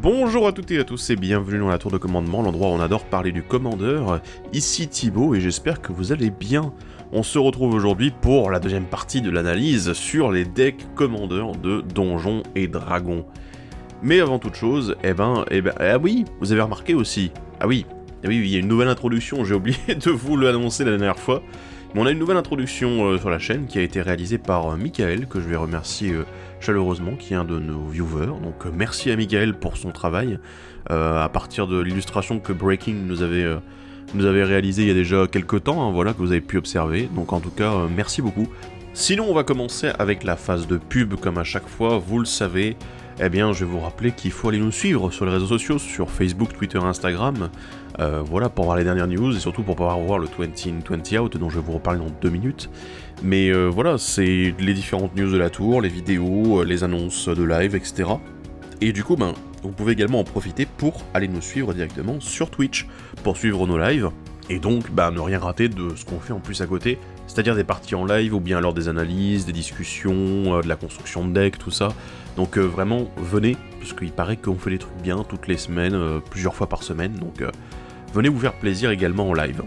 Bonjour à toutes et à tous et bienvenue dans la tour de commandement, l'endroit où on adore parler du commandeur. Ici Thibaut et j'espère que vous allez bien. On se retrouve aujourd'hui pour la deuxième partie de l'analyse sur les decks commandeurs de Donjons et Dragons. Mais avant toute chose, ah oui, vous avez remarqué aussi, oui, il y a une nouvelle introduction, j'ai oublié de vous l'annoncer la dernière fois. Mais on a une nouvelle introduction sur la chaîne qui a été réalisée par Michael, que je vais remercier chaleureusement, qui est un de nos viewers. Donc merci à Michael pour son travail, à partir de l'illustration que Breaking nous avait réalisée il y a déjà quelques temps, voilà, que vous avez pu observer. Donc en tout cas, merci beaucoup. Sinon, on va commencer avec la phase de pub, comme à chaque fois, vous le savez. Eh bien, je vais vous rappeler qu'il faut aller nous suivre sur les réseaux sociaux, sur Facebook, Twitter, Instagram, voilà, pour voir les dernières news, et surtout pour pouvoir voir le 2020 Out, dont je vais vous reparler dans 2 minutes. Mais voilà, c'est les différentes news de la tour, les vidéos, les annonces de live, etc. Et du coup, vous pouvez également en profiter pour aller nous suivre directement sur Twitch, pour suivre nos lives, et donc ne rien rater de ce qu'on fait en plus à côté, c'est-à-dire des parties en live, ou bien alors des analyses, des discussions, de la construction de deck, tout ça. Donc vraiment, venez, parce qu'il paraît qu'on fait des trucs bien toutes les semaines, plusieurs fois par semaine, donc venez vous faire plaisir également en live.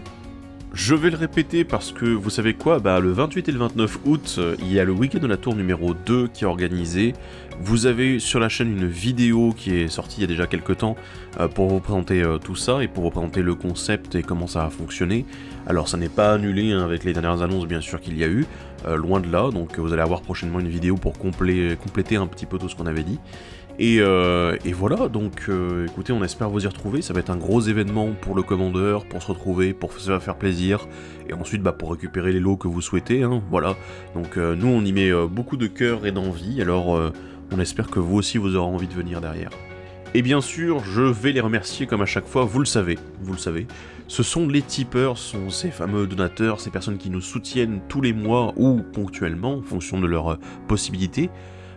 Je vais le répéter parce que, vous savez quoi, le 28 et le 29 août, il y a le week-end de la tour numéro 2 qui est organisé. Vous avez sur la chaîne une vidéo qui est sortie il y a déjà quelques temps pour vous présenter tout ça et pour vous présenter le concept et comment ça va fonctionner. Alors ça n'est pas annulé avec les dernières annonces bien sûr qu'il y a eu, loin de là, donc vous allez avoir prochainement une vidéo pour compléter un petit peu tout ce qu'on avait dit. Et voilà, donc écoutez, on espère vous y retrouver, ça va être un gros événement pour le commandeur, pour se retrouver, pour se faire plaisir, et ensuite pour récupérer les lots que vous souhaitez, voilà. Donc nous on y met beaucoup de cœur et d'envie, alors on espère que vous aussi vous aurez envie de venir derrière. Et bien sûr, je vais les remercier comme à chaque fois, vous le savez, ce sont les tipeurs, sont ces fameux donateurs, ces personnes qui nous soutiennent tous les mois ou ponctuellement, en fonction de leurs possibilités,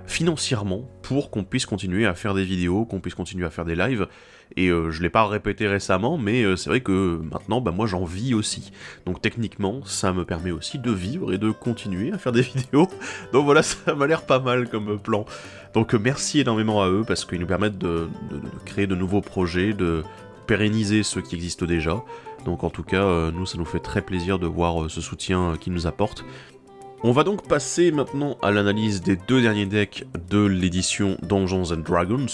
financièrement, pour qu'on puisse continuer à faire des vidéos, qu'on puisse continuer à faire des lives, et je l'ai pas répété récemment, mais c'est vrai que maintenant, moi j'en vis aussi, donc techniquement, ça me permet aussi de vivre et de continuer à faire des vidéos, donc voilà, ça m'a l'air pas mal comme plan, donc merci énormément à eux, parce qu'ils nous permettent de créer de nouveaux projets, de pérenniser ceux qui existent déjà, donc en tout cas, nous ça nous fait très plaisir de voir ce soutien qu'ils nous apportent. On va donc passer maintenant à l'analyse des 2 derniers decks de l'édition Dungeons & Dragons,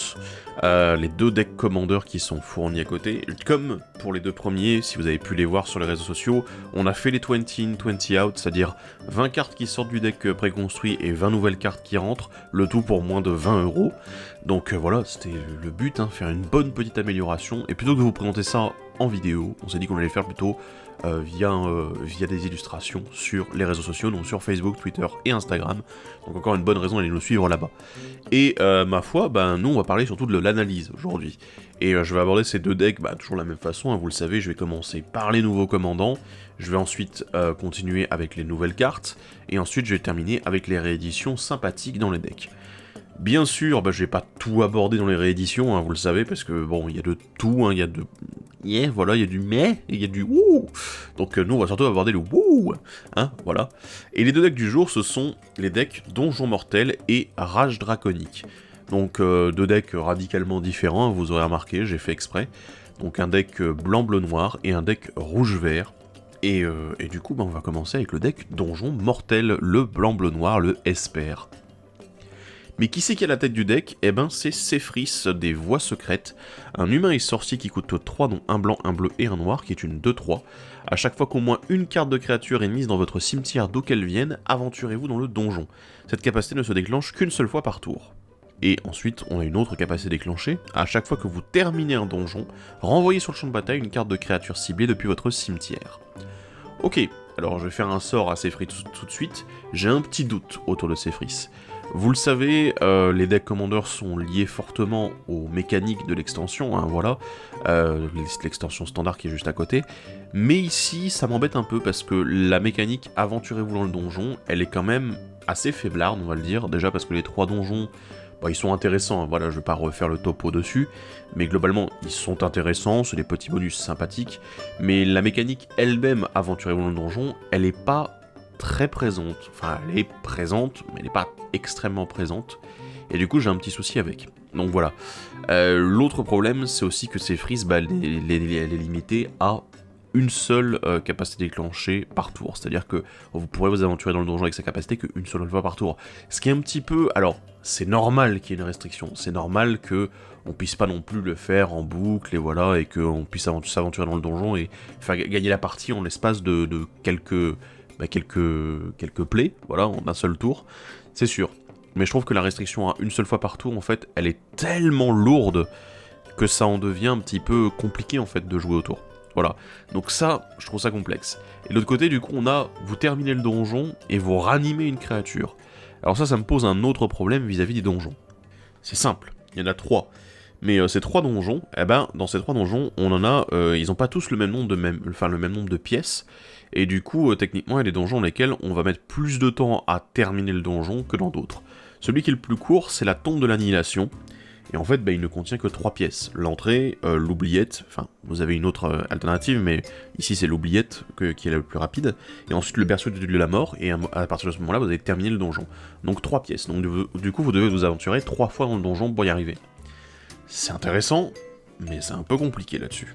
les 2 decks commandeurs qui sont fournis à côté. Comme pour les 2 premiers, si vous avez pu les voir sur les réseaux sociaux, on a fait les 20 out, c'est-à-dire 20 cartes qui sortent du deck préconstruit et 20 nouvelles cartes qui rentrent, le tout pour moins de 20€. Donc voilà, c'était le but, faire une bonne petite amélioration, et plutôt que de vous présenter ça en vidéo, on s'est dit qu'on allait faire plutôt via des illustrations sur les réseaux sociaux, donc sur Facebook, Twitter et Instagram. Donc encore une bonne raison d'aller nous suivre là-bas. Et ma foi, nous on va parler surtout de l'analyse aujourd'hui. Et je vais aborder ces 2 decks toujours de la même façon, vous le savez, je vais commencer par les nouveaux commandants, je vais ensuite continuer avec les nouvelles cartes, et ensuite je vais terminer avec les rééditions sympathiques dans les decks. Bien sûr, je vais pas tout aborder dans les rééditions, vous le savez, parce que il y a de tout, il y a de... voilà, il y a du mais, et il y a du wouh. Donc nous, on va surtout aborder le wouh, voilà. Et les 2 decks du jour, ce sont les decks Donjon Mortel et Rage Draconique. Donc 2 decks radicalement différents, vous aurez remarqué, j'ai fait exprès. Donc un deck blanc-bleu-noir et un deck rouge-vert. Et du coup, on va commencer avec le deck Donjon Mortel, le blanc-bleu-noir, le Esper. Mais qui c'est qui a la tête du deck ? C'est Séphris des Voies Secrètes, un humain et sorcier qui coûte 3, dont un blanc, un bleu et un noir, qui est une 2-3. À chaque fois qu'au moins une carte de créature est mise dans votre cimetière d'où qu'elle vienne, aventurez-vous dans le donjon. Cette capacité ne se déclenche qu'une seule fois par tour. Et ensuite, on a une autre capacité déclenchée. À chaque fois que vous terminez un donjon, renvoyez sur le champ de bataille une carte de créature ciblée depuis votre cimetière. Ok, alors je vais faire un sort à Séphris tout de suite. J'ai un petit doute autour de Séphris. Vous le savez, les decks commandeurs sont liés fortement aux mécaniques de l'extension, voilà, l'extension standard qui est juste à côté, mais ici ça m'embête un peu parce que la mécanique aventurez-vous dans le donjon, elle est quand même assez faiblarde, on va le dire, déjà parce que les 3 donjons, ils sont intéressants, voilà, je vais pas refaire le topo dessus, mais globalement ils sont intéressants, c'est des petits bonus sympathiques, mais la mécanique elle-même aventurez-vous dans le donjon, elle est pas très présente, enfin elle est présente, mais elle n'est pas extrêmement présente, et du coup j'ai un petit souci avec. Donc voilà. L'autre problème, c'est aussi que ces frises, bah, elle est limitée à une seule capacité déclenchée par tour. C'est-à-dire que vous pourrez vous aventurer dans le donjon avec sa capacité qu'une seule fois par tour. Ce qui est un petit peu... Alors, c'est normal qu'il y ait une restriction. C'est normal que on puisse pas non plus le faire en boucle, et voilà, et qu'on puisse s'aventurer dans le donjon et faire gagner la partie en l'espace de quelques plays, voilà, en un seul tour. C'est sûr. Mais je trouve que la restriction à une seule fois par tour, en fait, elle est tellement lourde que ça en devient un petit peu compliqué, en fait, de jouer au tour. Voilà. Donc ça, je trouve ça complexe. Et de l'autre côté, du coup, on a, vous terminez le donjon et vous ranimez une créature. Alors ça me pose un autre problème vis-à-vis des donjons. C'est simple, il y en a 3. Mais ces 3 donjons, eh ben, dans ces 3 donjons, on en a, ils n'ont pas tous le même nombre de pièces. Et du coup, techniquement, il y a des donjons dans lesquels on va mettre plus de temps à terminer le donjon que dans d'autres. Celui qui est le plus court, c'est la tombe de l'annihilation. Et en fait, bah, il ne contient que 3 pièces. L'entrée, l'oubliette, enfin, vous avez une autre alternative, mais ici c'est l'oubliette qui est la plus rapide. Et ensuite le berceau de la mort, et à partir de ce moment-là, vous avez terminé le donjon. Donc 3 pièces. Donc du coup, vous devez vous aventurer 3 fois dans le donjon pour y arriver. C'est intéressant, mais c'est un peu compliqué là-dessus.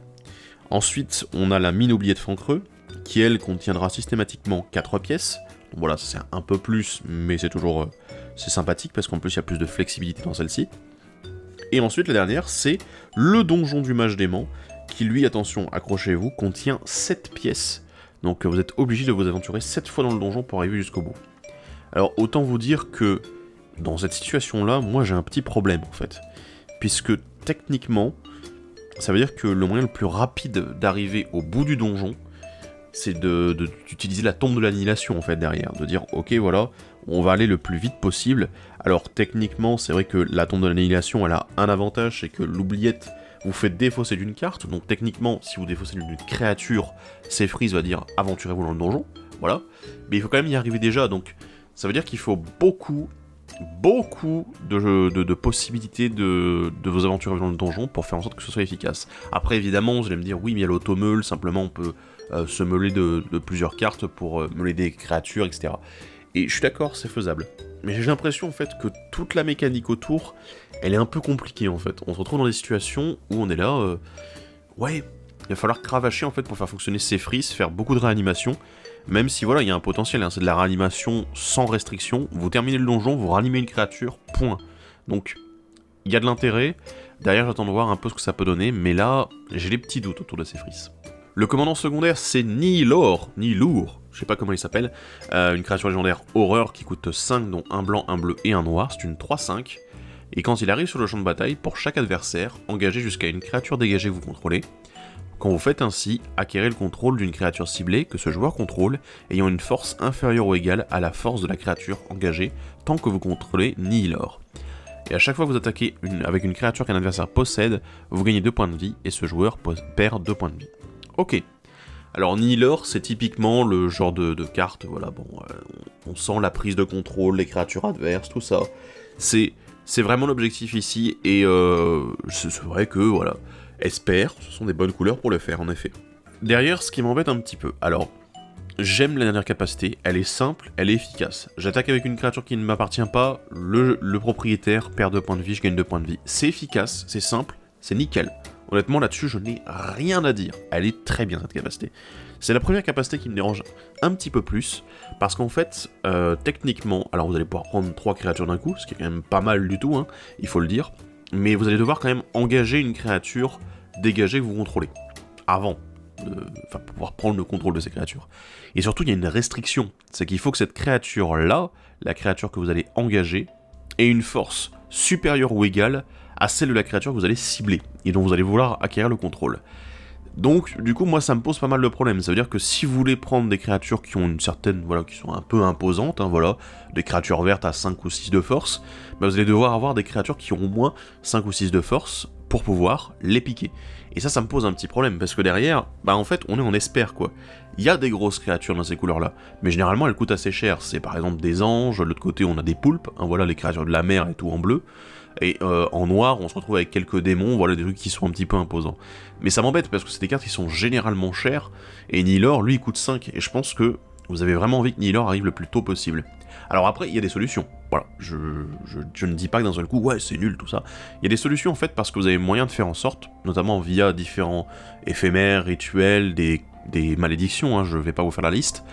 Ensuite, on a la mine oubliée de Fancreux, qui elle contiendra systématiquement 4 pièces. Donc voilà, ça c'est un peu plus, mais c'est toujours c'est sympathique, parce qu'en plus il y a plus de flexibilité dans celle-ci. Et ensuite, la dernière, c'est le donjon du mage dément, qui lui, attention, accrochez-vous, contient 7 pièces. Donc vous êtes obligé de vous aventurer 7 fois dans le donjon pour arriver jusqu'au bout. Alors, autant vous dire que, dans cette situation-là, moi j'ai un petit problème, en fait. Puisque, techniquement, ça veut dire que le moyen le plus rapide d'arriver au bout du donjon, c'est d'utiliser la tombe de l'annihilation, en fait, derrière. De dire, ok, voilà, on va aller le plus vite possible. Alors, techniquement, c'est vrai que la tombe de l'annihilation, elle a un avantage, c'est que l'oubliette vous fait défausser d'une carte. Donc, techniquement, si vous défaussez d'une créature, Séphris va dire, aventurez-vous dans le donjon. Voilà. Mais il faut quand même y arriver déjà, donc ça veut dire qu'il faut beaucoup de possibilités de vous aventurer dans le donjon pour faire en sorte que ce soit efficace. Après, évidemment, vous allez me dire, oui, mais il y a l'automeule, simplement on peut se meuler de plusieurs cartes pour meuler des créatures, etc. Et je suis d'accord, c'est faisable. Mais j'ai l'impression en fait que toute la mécanique autour, elle est un peu compliquée en fait. On se retrouve dans des situations où on est là, ouais, il va falloir cravacher en fait pour faire fonctionner Séphris, faire beaucoup de réanimation. Même si voilà, il y a un potentiel, hein, c'est de la réanimation sans restriction. Vous terminez le donjon, vous ranimez une créature, point. Donc, il y a de l'intérêt. Derrière, j'attends de voir un peu ce que ça peut donner, mais là, j'ai des petits doutes autour de Séphris. Le commandant secondaire, c'est Nihilor, je sais pas comment il s'appelle, une créature légendaire horreur qui coûte 5, dont un blanc, un bleu et un noir, c'est une 3-5. Et quand il arrive sur le champ de bataille, pour chaque adversaire, engagez jusqu'à une créature dégagée que vous contrôlez. Quand vous faites ainsi, acquérez le contrôle d'une créature ciblée que ce joueur contrôle, ayant une force inférieure ou égale à la force de la créature engagée, tant que vous contrôlez Nihilor. Et à chaque fois que vous attaquez avec une créature qu'un adversaire possède, vous gagnez 2 points de vie, et ce joueur perd 2 points de vie. Ok. Alors Nihilor, c'est typiquement le genre de carte, voilà, bon, on sent la prise de contrôle, les créatures adverses, tout ça. C'est vraiment l'objectif ici, et c'est vrai que, voilà, Esper, ce sont des bonnes couleurs pour le faire, en effet. Derrière, ce qui m'embête un petit peu, alors, j'aime la dernière capacité, elle est simple, elle est efficace. J'attaque avec une créature qui ne m'appartient pas, le propriétaire perd 2 points de vie, je gagne 2 points de vie. C'est efficace, c'est simple, c'est nickel. Honnêtement, là-dessus, je n'ai rien à dire. Elle est très bien, cette capacité. C'est la première capacité qui me dérange un petit peu plus, parce qu'en fait, techniquement, alors vous allez pouvoir prendre 3 créatures d'un coup, ce qui est quand même pas mal du tout, hein, il faut le dire, mais vous allez devoir quand même engager une créature dégagée que vous contrôlez, avant de pouvoir prendre le contrôle de ces créatures. Et surtout, il y a une restriction, c'est qu'il faut que cette créature-là, la créature que vous allez engager, ait une force supérieure ou égale à celle de la créature que vous allez cibler, et dont vous allez vouloir acquérir le contrôle. Donc, du coup, moi, ça me pose pas mal de problèmes. Ça veut dire que si vous voulez prendre des créatures qui ont une certaine, voilà, qui sont un peu imposantes, hein, voilà, des créatures vertes à 5 ou 6 de force, bah, vous allez devoir avoir des créatures qui ont au moins 5 ou 6 de force pour pouvoir les piquer. Et ça me pose un petit problème, parce que derrière, bah en fait, on est en Esper, quoi. Il y a des grosses créatures dans ces couleurs-là, mais généralement, elles coûtent assez cher. C'est par exemple des anges, de l'autre côté, on a des poulpes, hein, voilà, les créatures de la mer et tout en bleu. Et en noir, on se retrouve avec quelques démons, voilà, des trucs qui sont un petit peu imposants. Mais ça m'embête, parce que c'est des cartes qui sont généralement chères, et Nihilor, lui, il coûte 5, et je pense que vous avez vraiment envie que Nihilor arrive le plus tôt possible. Alors après, il y a des solutions. Voilà, je ne dis pas que d'un seul coup, ouais, c'est nul tout ça. Il y a des solutions en fait parce que vous avez moyen de faire en sorte, notamment via différents éphémères, rituels, des malédictions, hein, je vais pas vous faire la liste,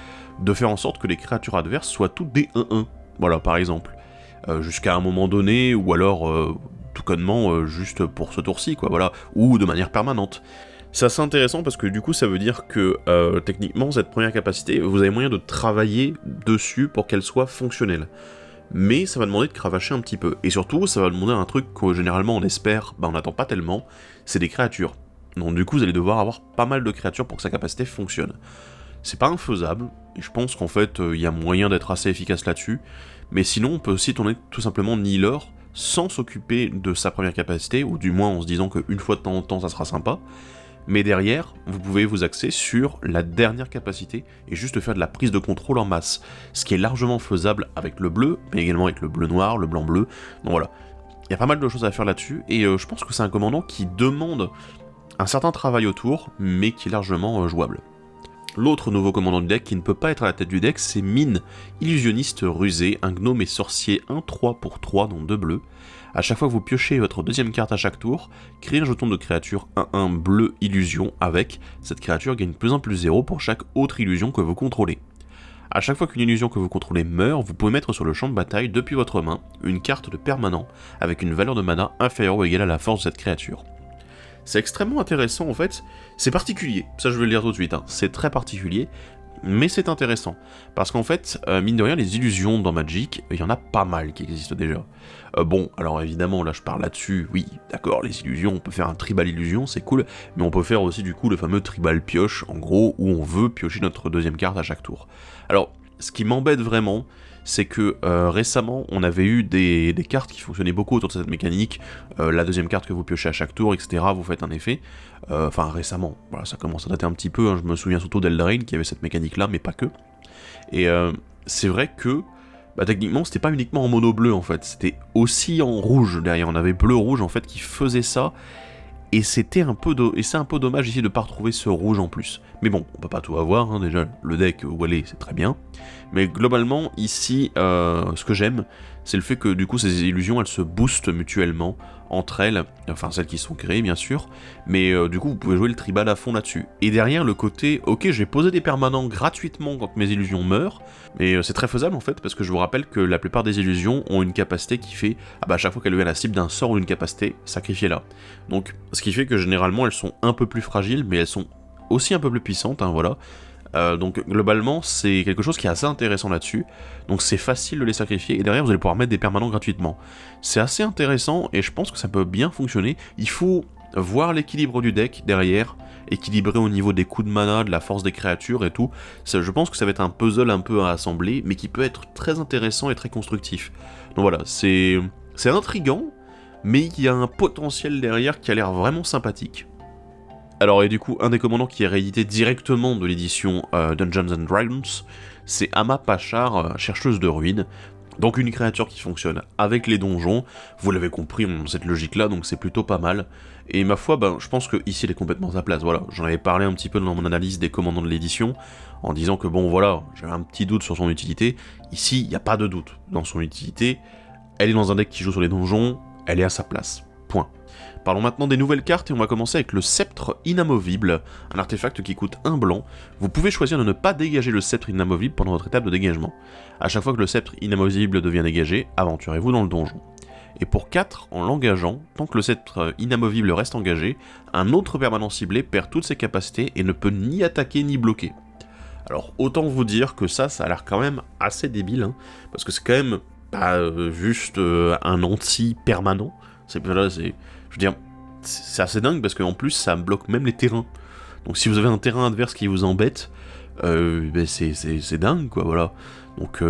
de faire en sorte que les créatures adverses soient toutes des 1-1. Voilà, par exemple. Jusqu'à un moment donné, ou alors tout connement juste pour ce tour-ci, quoi, voilà, ou de manière permanente. C'est assez intéressant parce que du coup ça veut dire que techniquement cette première capacité, vous avez moyen de travailler dessus pour qu'elle soit fonctionnelle. Mais ça va demander de cravacher un petit peu. Et surtout ça va demander un truc que généralement on espère, on n'attend pas tellement, c'est des créatures. Donc du coup vous allez devoir avoir pas mal de créatures pour que sa capacité fonctionne. C'est pas infaisable, et je pense qu'en fait il y a moyen d'être assez efficace là-dessus, mais sinon on peut aussi tourner tout simplement Nihilor sans s'occuper de sa première capacité, ou du moins en se disant qu'une fois de temps en temps ça sera sympa, mais derrière, vous pouvez vous axer sur la dernière capacité et juste faire de la prise de contrôle en masse, ce qui est largement faisable avec le bleu, mais également avec le bleu noir, le blanc bleu, donc voilà. Il y a pas mal de choses à faire là-dessus, et je pense que c'est un commandant qui demande un certain travail autour, mais qui est largement jouable. L'autre nouveau commandant du deck qui ne peut pas être à la tête du deck, c'est Mine, illusionniste rusé, un gnome et sorcier 1-3 pour 3 dans 2 bleus. A chaque fois que vous piochez votre deuxième carte à chaque tour, créez un jeton de créature 1-1 bleu illusion avec, cette créature gagne +1/+0 pour chaque autre illusion que vous contrôlez. A chaque fois qu'une illusion que vous contrôlez meurt, vous pouvez mettre sur le champ de bataille depuis votre main une carte de permanent avec une valeur de mana inférieure ou égale à la force de cette créature. C'est extrêmement intéressant en fait, c'est particulier, ça je vais le dire tout de suite, c'est très particulier, mais c'est intéressant, parce qu'en fait, mine de rien, les illusions dans Magic, il y en a pas mal qui existent déjà. Bon, alors évidemment, là je parle là-dessus, oui, d'accord, les illusions, on peut faire un tribal illusion, c'est cool, mais on peut faire aussi du coup le fameux tribal pioche, en gros, où on veut piocher notre deuxième carte à chaque tour. Alors, ce qui m'embête vraiment, c'est que récemment, on avait eu des cartes qui fonctionnaient beaucoup autour de cette mécanique, la deuxième carte que vous piochez à chaque tour, etc., vous faites un effet. Enfin, récemment, voilà, ça commence à dater un petit peu, hein, je me souviens surtout d'Eldraine qui avait cette mécanique-là, mais pas que. Et c'est vrai que, techniquement, c'était pas uniquement en mono bleu, en fait, c'était aussi en rouge derrière, on avait bleu-rouge, en fait, qui faisait ça, et c'est un peu dommage ici de pas retrouver ce rouge en plus. Mais bon, on peut pas tout avoir, hein, déjà, le deck où elle est, c'est très bien. Mais globalement, ici, ce que j'aime, c'est le fait que du coup ces illusions, elles se boostent mutuellement entre elles, enfin celles qui sont créées bien sûr, mais du coup vous pouvez jouer le tribal à fond là-dessus. Et derrière le côté, ok j'ai posé des permanents gratuitement quand mes illusions meurent, mais c'est très faisable en fait, parce que je vous rappelle que la plupart des illusions ont une capacité qui fait, à chaque fois qu'elle devient la cible d'un sort ou d'une capacité, sacrifiez-la. Donc ce qui fait que généralement elles sont un peu plus fragiles, mais elles sont aussi un peu plus puissantes, hein, voilà. Donc globalement c'est quelque chose qui est assez intéressant là-dessus, donc c'est facile de les sacrifier et derrière vous allez pouvoir mettre des permanents gratuitement. C'est assez intéressant et je pense que ça peut bien fonctionner. Il faut voir l'équilibre du deck derrière, équilibrer au niveau des coups de mana, de la force des créatures et tout. Je pense que ça va être un puzzle un peu à assembler, mais qui peut être très intéressant et très constructif. Donc voilà, c'est intriguant, mais il y a un potentiel derrière qui a l'air vraiment sympathique. Alors et du coup, un des commandants qui est réédité directement de l'édition Dungeons & Dragons, c'est Ama Pachar, chercheuse de ruines. Donc une créature qui fonctionne avec les donjons, vous l'avez compris, on a cette logique-là, donc c'est plutôt pas mal. Et ma foi, je pense que ici elle est complètement à sa place, voilà. J'en avais parlé un petit peu dans mon analyse des commandants de l'édition, en disant que bon voilà, j'avais un petit doute sur son utilité. Ici, il n'y a pas de doute dans son utilité, elle est dans un deck qui joue sur les donjons, elle est à sa place, point. Parlons maintenant des nouvelles cartes et on va commencer avec le Sceptre Inamovible, un artefact qui coûte 1 blanc. Vous pouvez choisir de ne pas dégager le Sceptre Inamovible pendant votre étape de dégagement. A chaque fois que le Sceptre Inamovible devient dégagé, aventurez-vous dans le donjon. Et pour 4, en l'engageant, tant que le Sceptre Inamovible reste engagé, un autre permanent ciblé perd toutes ses capacités et ne peut ni attaquer ni bloquer. Alors autant vous dire que ça a l'air quand même assez débile, hein, parce que c'est quand même pas juste un anti-permanent, je veux dire, c'est assez dingue parce qu'en plus ça bloque même les terrains. Donc si vous avez un terrain adverse qui vous embête, c'est dingue quoi, voilà. Donc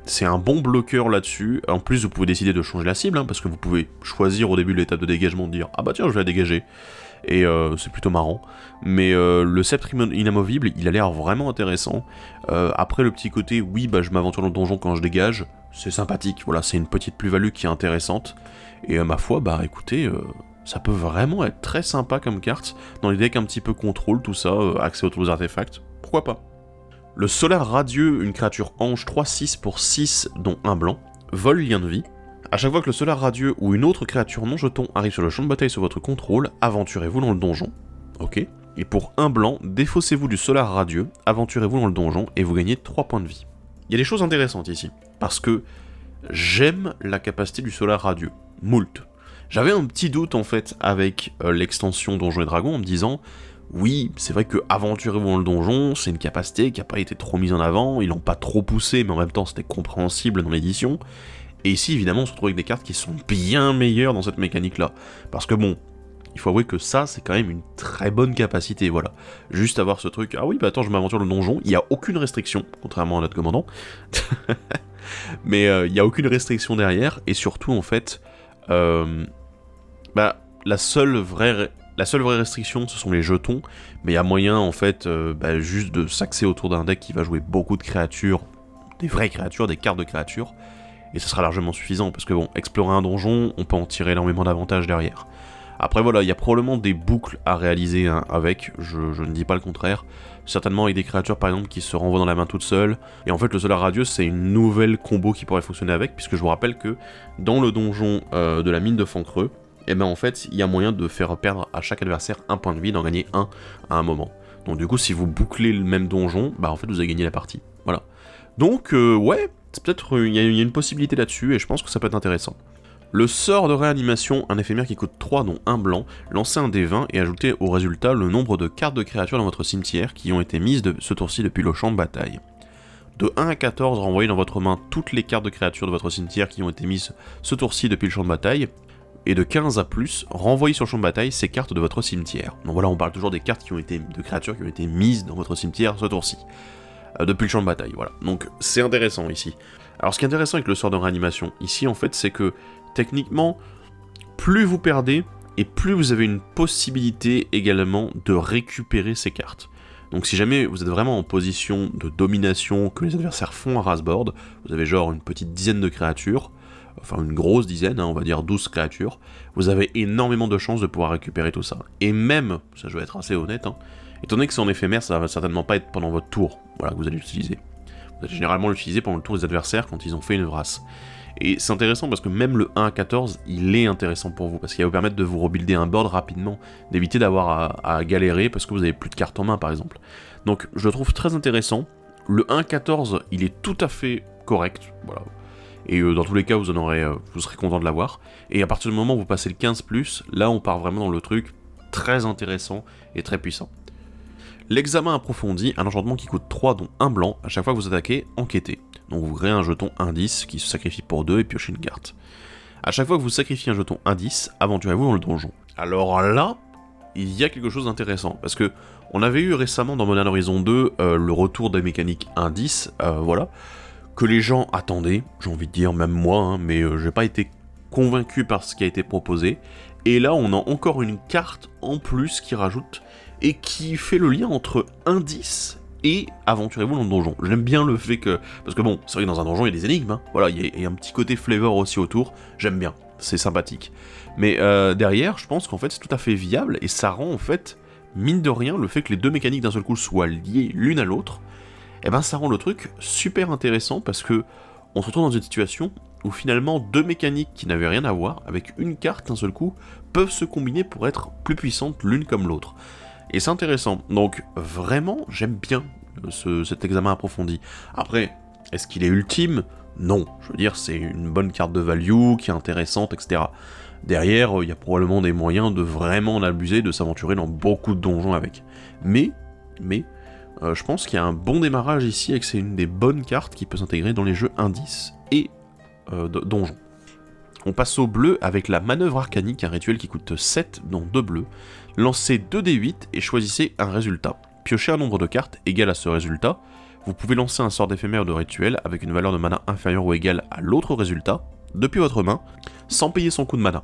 c'est un bon bloqueur là-dessus. En plus vous pouvez décider de changer la cible, hein, parce que vous pouvez choisir au début de l'étape de dégagement de dire ah bah tiens je vais la dégager. Et c'est plutôt marrant. Mais le Sceptre Inamovible, il a l'air vraiment intéressant. Après le petit côté, oui je m'aventure dans le donjon quand je dégage, c'est sympathique, voilà, c'est une petite plus-value qui est intéressante. Et ma foi, écoutez, ça peut vraiment être très sympa comme carte, dans les decks un petit peu contrôle, tout ça, accès autour aux artefacts, pourquoi pas. Le Solar Radieux, une créature ange 3/6 pour 6, dont un blanc, vole lien de vie. À chaque fois que le Solar Radieux ou une autre créature non jeton arrive sur le champ de bataille sous votre contrôle, aventurez-vous dans le donjon. Ok. Et pour un blanc, défaussez-vous du Solar Radieux, aventurez-vous dans le donjon et vous gagnez 3 points de vie. Il y a des choses intéressantes ici, parce que j'aime la capacité du Solar Radieux. Moult. J'avais un petit doute en fait avec l'extension Donjons et Dragons en me disant oui, c'est vrai que aventurez-vous dans le donjon, c'est une capacité qui n'a pas été trop mise en avant, ils l'ont pas trop poussé, mais en même temps c'était compréhensible dans l'édition. Et ici évidemment on se retrouve avec des cartes qui sont bien meilleures dans cette mécanique là. Parce que bon, il faut avouer que ça c'est quand même une très bonne capacité, voilà. Juste avoir ce truc, ah oui bah attends je m'aventure dans le donjon, il n'y a aucune restriction, contrairement à notre commandant. Mais il n'y a aucune restriction derrière, et surtout en fait, la seule vraie restriction, ce sont les jetons, mais il y a moyen, en fait, juste de s'axer autour d'un deck qui va jouer beaucoup de créatures, des vraies créatures, des cartes de créatures, et ce sera largement suffisant, parce que bon, explorer un donjon, on peut en tirer énormément d'avantages derrière. Après voilà, il y a probablement des boucles à réaliser hein, avec, je ne dis pas le contraire, certainement avec des créatures par exemple qui se renvoient dans la main toutes seules, et en fait le Solar Radieux c'est une nouvelle combo qui pourrait fonctionner avec, puisque je vous rappelle que dans le donjon de la mine de Fancreux, et ben en fait, il y a moyen de faire perdre à chaque adversaire un point de vie, d'en gagner un à un moment. Donc du coup, si vous bouclez le même donjon, bah en fait, vous avez gagné la partie. Voilà. Donc, ouais, c'est peut-être, il y a une possibilité là-dessus, et je pense que ça peut être intéressant. Le sort de réanimation, un éphémère qui coûte 3, dont un blanc, lancez un D20 et ajoutez au résultat le nombre de cartes de créatures dans votre cimetière qui ont été mises ce tour-ci depuis le champ de bataille. De 1 à 14, renvoyez dans votre main toutes les cartes de créatures de votre cimetière qui ont été mises ce tour-ci depuis le champ de bataille. Et de 15 à plus, renvoyez sur le champ de bataille ces cartes de votre cimetière. Donc voilà, on parle toujours des cartes de créatures qui ont été mises dans votre cimetière ce tour-ci. Depuis le champ de bataille, voilà. Donc c'est intéressant ici. Alors ce qui est intéressant avec le sort de réanimation, ici en fait, c'est que, techniquement, plus vous perdez, et plus vous avez une possibilité également de récupérer ces cartes. Donc si jamais vous êtes vraiment en position de domination que les adversaires font à ras-board, vous avez genre une petite dizaine de créatures, enfin une grosse dizaine, hein, on va dire 12 créatures, vous avez énormément de chances de pouvoir récupérer tout ça. Et même, ça je vais être assez honnête, hein, étant donné que c'est en éphémère, ça va certainement pas être pendant votre tour, voilà, que vous allez l'utiliser. Vous allez généralement l'utiliser pendant le tour des adversaires quand ils ont fait une race. Et c'est intéressant parce que même le 1 à 14, il est intéressant pour vous, parce qu'il va vous permettre de vous rebuilder un board rapidement, d'éviter d'avoir à galérer parce que vous avez plus de cartes en main par exemple. Donc je le trouve très intéressant. Le 1 à 14, il est tout à fait correct, voilà. Et dans tous les cas, vous serez content de l'avoir. Et à partir du moment où vous passez le 15+, là on part vraiment dans le truc très intéressant et très puissant. L'examen approfondi, un enchantement qui coûte 3 dont un blanc, à chaque fois que vous attaquez, enquêtez. Donc vous créez un jeton indice qui se sacrifie pour 2 et piochez une carte. À chaque fois que vous sacrifiez un jeton indice, aventurez-vous dans le donjon. Alors là, il y a quelque chose d'intéressant, parce que on avait eu récemment dans Modern Horizon 2 le retour des mécaniques indice, voilà, que les gens attendaient, j'ai envie de dire, même moi, hein, mais j'ai pas été convaincu par ce qui a été proposé, et là on a encore une carte en plus qui rajoute, et qui fait le lien entre indice et aventurez-vous dans le donjon. J'aime bien le fait que, parce que bon, c'est vrai que dans un donjon il y a des énigmes, hein, voilà, il y a un petit côté flavor aussi autour, j'aime bien, c'est sympathique. Mais derrière, je pense qu'en fait c'est tout à fait viable, et ça rend en fait, mine de rien, le fait que les deux mécaniques d'un seul coup soient liées l'une à l'autre, et ben ça rend le truc super intéressant parce que on se retrouve dans une situation où finalement deux mécaniques qui n'avaient rien à voir, avec une carte d'un seul coup, peuvent se combiner pour être plus puissantes l'une comme l'autre. Et c'est intéressant, donc vraiment j'aime bien cet examen approfondi. Après, est-ce qu'il est ultime ? Non, je veux dire c'est une bonne carte de value, qui est intéressante, etc. Derrière, il y a probablement des moyens de vraiment en abuser, de s'aventurer dans beaucoup de donjons avec. Mais, je pense qu'il y a un bon démarrage ici et que c'est une des bonnes cartes qui peut s'intégrer dans les jeux indices et donjons. On passe au bleu avec la manœuvre arcanique, un rituel qui coûte 7, dont 2 bleus. Lancez 2d8 et choisissez un résultat. Piochez un nombre de cartes égal à ce résultat. Vous pouvez lancer un sort d'éphémère de rituel avec une valeur de mana inférieure ou égale à l'autre résultat, depuis votre main, sans payer son coût de mana.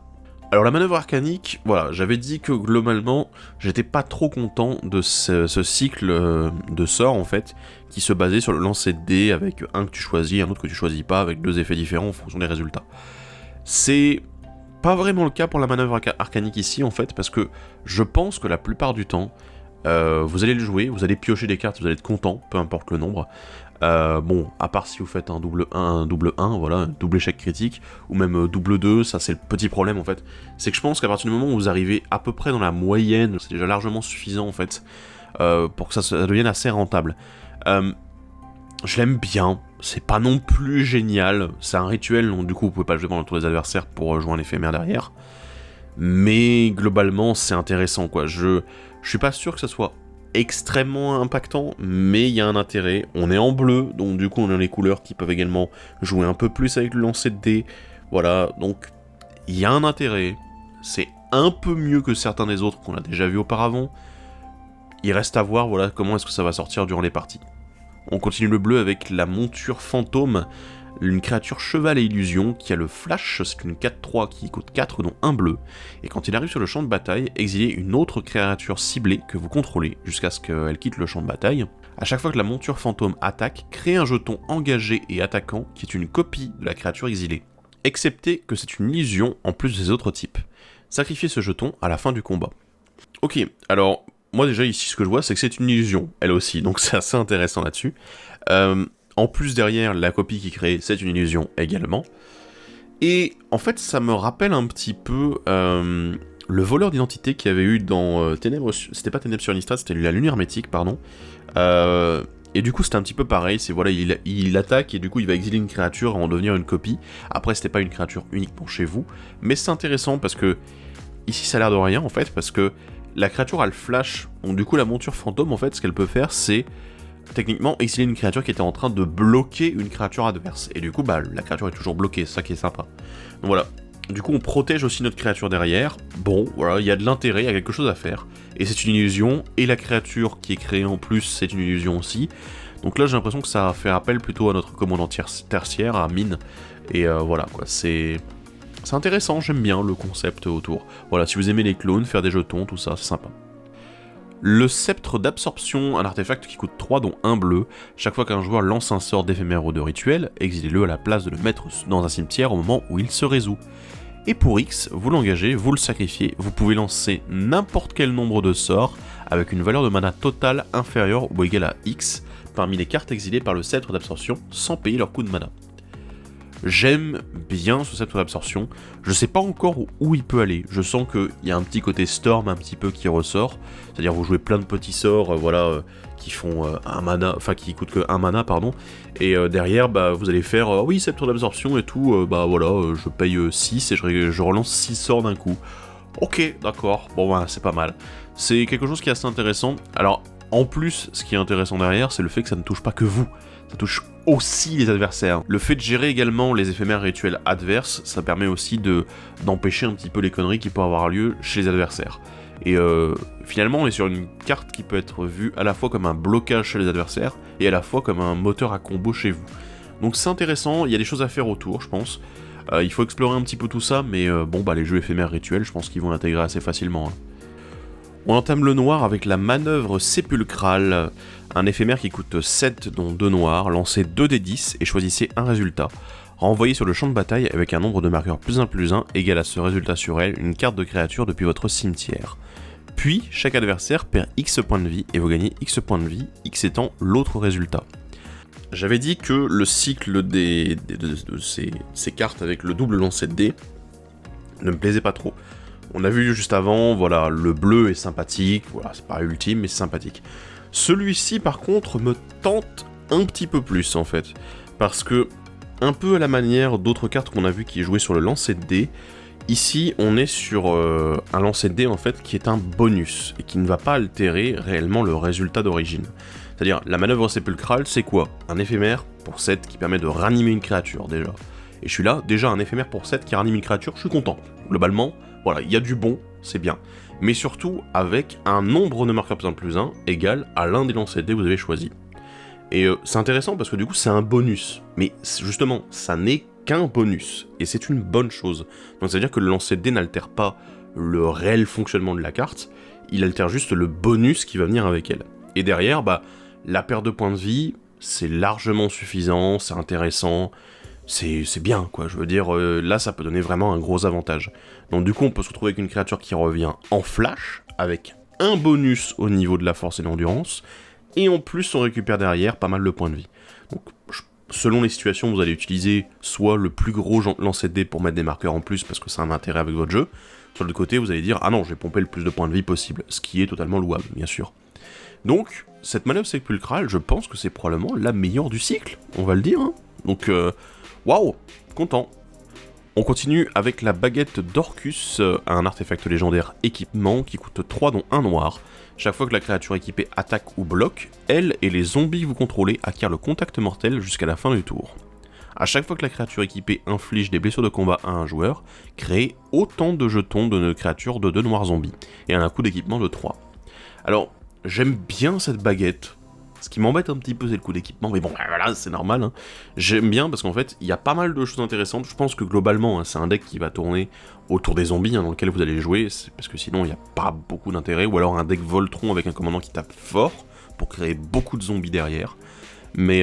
Alors la manœuvre arcanique, voilà, j'avais dit que globalement, j'étais pas trop content de ce cycle de sorts en fait, qui se basait sur le lancer de dés avec un que tu choisis, un autre que tu choisis pas, avec deux effets différents en fonction des résultats. C'est pas vraiment le cas pour la manœuvre arcanique ici en fait, parce que je pense que la plupart du temps, Vous allez le jouer, vous allez piocher des cartes, vous allez être content, peu importe le nombre. Bon, à part si vous faites un double 1, voilà, un double échec critique, ou même double 2, ça c'est le petit problème en fait. C'est que je pense qu'à partir du moment où vous arrivez à peu près dans la moyenne, c'est déjà largement suffisant en fait, pour que ça devienne assez rentable. Je l'aime bien, c'est pas non plus génial, c'est un rituel, donc du coup vous pouvez pas le jouer pendant le tour des adversaires pour jouer un éphémère derrière. Mais globalement c'est intéressant quoi, je suis pas sûr que ça soit extrêmement impactant, mais il y a un intérêt. On est en bleu, donc du coup on a les couleurs qui peuvent également jouer un peu plus avec le lancer de dés. Voilà, donc il y a un intérêt. C'est un peu mieux que certains des autres qu'on a déjà vu auparavant. Il reste à voir voilà, comment est-ce que ça va sortir durant les parties. On continue le bleu avec la monture fantôme, une créature cheval et illusion qui a le flash, c'est une 4-3 qui coûte 4 dont un bleu, et quand il arrive sur le champ de bataille, exilez une autre créature ciblée que vous contrôlez jusqu'à ce qu'elle quitte le champ de bataille. A chaque fois que la monture fantôme attaque, créez un jeton engagé et attaquant qui est une copie de la créature exilée, excepté que c'est une illusion en plus des autres types. Sacrifiez ce jeton à la fin du combat. Ok, alors moi déjà ici ce que je vois c'est que c'est une illusion, elle aussi, donc c'est assez intéressant là-dessus. En plus derrière, la copie qui crée, c'est une illusion également. Et en fait, ça me rappelle un petit peu le voleur d'identité qu'il y avait eu dans Ténèbres... C'était pas Ténèbres sur Innistrad, c'était la Lune Hermétique, pardon. Et du coup, c'était un petit peu pareil, c'est voilà, il attaque et du coup, il va exiler une créature et en devenir une copie. Après, c'était pas une créature uniquement chez vous, mais c'est intéressant parce que ici, ça a l'air de rien en fait, parce que la créature a le flash. Donc du coup, la monture fantôme, en fait, ce qu'elle peut faire, c'est techniquement exiler une créature qui était en train de bloquer une créature adverse. Et du coup, bah, la créature est toujours bloquée, c'est ça qui est sympa. Donc voilà. Du coup, on protège aussi notre créature derrière. Bon, voilà, il y a de l'intérêt, il y a quelque chose à faire. Et c'est une illusion, et la créature qui est créée en plus, c'est une illusion aussi. Donc là, j'ai l'impression que ça fait appel plutôt à notre commandant tertiaire, à Mine. Et voilà, quoi, c'est intéressant, j'aime bien le concept autour. Voilà, si vous aimez les clones, faire des jetons, tout ça, c'est sympa. Le sceptre d'absorption, un artefact qui coûte 3 dont un bleu. Chaque fois qu'un joueur lance un sort d'éphémère ou de rituel, exilez-le à la place de le mettre dans un cimetière au moment où il se résout. Et pour X, vous l'engagez, vous le sacrifiez, vous pouvez lancer n'importe quel nombre de sorts avec une valeur de mana totale inférieure ou égale à X parmi les cartes exilées par le sceptre d'absorption sans payer leur coût de mana. J'aime bien ce sceptre d'absorption, je sais pas encore où il peut aller, je sens qu'il y a un petit côté Storm un petit peu qui ressort, c'est-à-dire vous jouez plein de petits sorts qui font un mana, enfin qui coûtent que 1 mana pardon, et derrière bah, vous allez faire oui sceptre d'absorption et tout, bah voilà, je paye 6 et je relance 6 sorts d'un coup. Ok, d'accord, bon bah c'est pas mal, c'est quelque chose qui est assez intéressant. Alors en plus ce qui est intéressant derrière c'est le fait que ça ne touche pas que vous, ça touche aussi les adversaires. Le fait de gérer également les éphémères rituels adverses, ça permet aussi d'empêcher un petit peu les conneries qui peuvent avoir lieu chez les adversaires. Et finalement, on est sur une carte qui peut être vue à la fois comme un blocage chez les adversaires et à la fois comme un moteur à combo chez vous. Donc c'est intéressant, il y a des choses à faire autour, je pense. Il faut explorer un petit peu tout ça, mais bon, bah les jeux éphémères rituels, je pense qu'ils vont l'intégrer assez facilement. Hein. On entame le noir avec la manœuvre sépulcrale, un éphémère qui coûte 7 dont 2 noirs, lancez 2 des 10 et choisissez un résultat. Renvoyez sur le champ de bataille avec un nombre de marqueurs +1/+1 égal à ce résultat sur elle, une carte de créature depuis votre cimetière. Puis, chaque adversaire perd X points de vie et vous gagnez X points de vie, X étant l'autre résultat. J'avais dit que le cycle de ces cartes avec le double lancer de dés ne me plaisait pas trop. On a vu juste avant, voilà, le bleu est sympathique, voilà, c'est pas ultime, mais c'est sympathique. Celui-ci, par contre, me tente un petit peu plus, en fait. Parce que, un peu à la manière d'autres cartes qu'on a vu qui jouaient sur le lancer de dés, ici, on est sur un lancer de dés, en fait, qui est un bonus, et qui ne va pas altérer réellement le résultat d'origine. C'est-à-dire, la manœuvre sépulcrale, c'est quoi? Un éphémère pour 7 qui permet de ranimer une créature, déjà. Et je suis là, déjà un éphémère pour 7 qui ranime une créature, je suis content. Globalement, voilà, il y a du bon, c'est bien. Mais surtout avec un nombre de marqueurs +1/+1 égal à l'un des lancers de dés que vous avez choisi. Et c'est intéressant parce que du coup c'est un bonus. Mais justement, ça n'est qu'un bonus. Et c'est une bonne chose. Donc ça veut dire que le lancer de dés n'altère pas le réel fonctionnement de la carte, il altère juste le bonus qui va venir avec elle. Et derrière, bah, la perte de points de vie, c'est largement suffisant, c'est intéressant... C'est bien, quoi, je veux dire, là ça peut donner vraiment un gros avantage. Donc du coup on peut se retrouver avec une créature qui revient en flash, avec un bonus au niveau de la force et de l'endurance, et en plus on récupère derrière pas mal de points de vie. Donc selon les situations, vous allez utiliser soit le plus gros lancer de dés pour mettre des marqueurs en plus parce que c'est un intérêt avec votre jeu, soit de l'autre côté vous allez dire ah non, je vais pomper le plus de points de vie possible, ce qui est totalement louable bien sûr. Donc cette manœuvre sépulcrale, je pense que c'est probablement la meilleure du cycle, on va le dire. Hein. Donc waouh, content. On continue avec la baguette d'Orcus, un artefact légendaire équipement qui coûte 3 dont 1 noir. Chaque fois que la créature équipée attaque ou bloque, elle et les zombies que vous contrôlez acquièrent le contact mortel jusqu'à la fin du tour. A chaque fois que la créature équipée inflige des blessures de combat à un joueur, créez autant de jetons de créatures de 2 noirs zombies, et un coup d'équipement de 3. Alors, j'aime bien cette baguette. Ce qui m'embête un petit peu, c'est le coup d'équipement, mais bon, voilà, c'est normal. Hein. J'aime bien parce qu'en fait, il y a pas mal de choses intéressantes. Je pense que globalement, hein, c'est un deck qui va tourner autour des zombies, hein, dans lequel vous allez jouer, parce que sinon, il n'y a pas beaucoup d'intérêt. Ou alors un deck Voltron avec un commandant qui tape fort, pour créer beaucoup de zombies derrière. Mais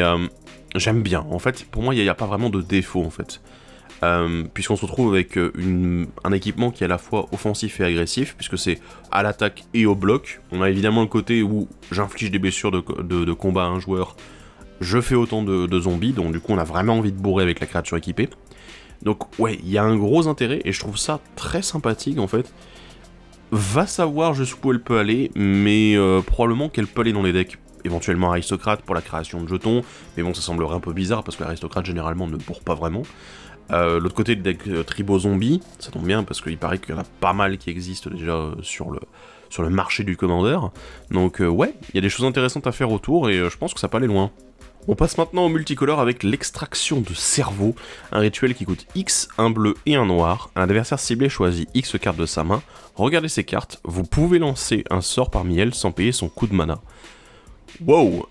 j'aime bien. En fait, pour moi, il n'y a pas vraiment de défaut, en fait. Puisqu'on se retrouve avec un équipement qui est à la fois offensif et agressif, puisque c'est à l'attaque et au bloc. On a évidemment le côté où j'inflige des blessures de combat à un joueur, je fais autant de zombies, donc du coup on a vraiment envie de bourrer avec la créature équipée. Donc ouais, il y a un gros intérêt, et je trouve ça très sympathique en fait. Va savoir jusqu'où elle peut aller, mais probablement qu'elle peut aller dans les decks éventuellement aristocrate pour la création de jetons, mais bon ça semblerait un peu bizarre, parce que l'aristocrate généralement ne bourre pas vraiment. L'autre côté, le deck Tribo Zombie, ça tombe bien parce qu'il paraît qu'il y en a pas mal qui existent déjà sur le marché du Commander. Donc ouais, il y a des choses intéressantes à faire autour et je pense que ça peut aller loin. On passe maintenant au multicolore avec l'extraction de cerveau, un rituel qui coûte X, un bleu et un noir. Un adversaire ciblé choisit X cartes de sa main. Regardez ces cartes, vous pouvez lancer un sort parmi elles sans payer son coût de mana. Wow.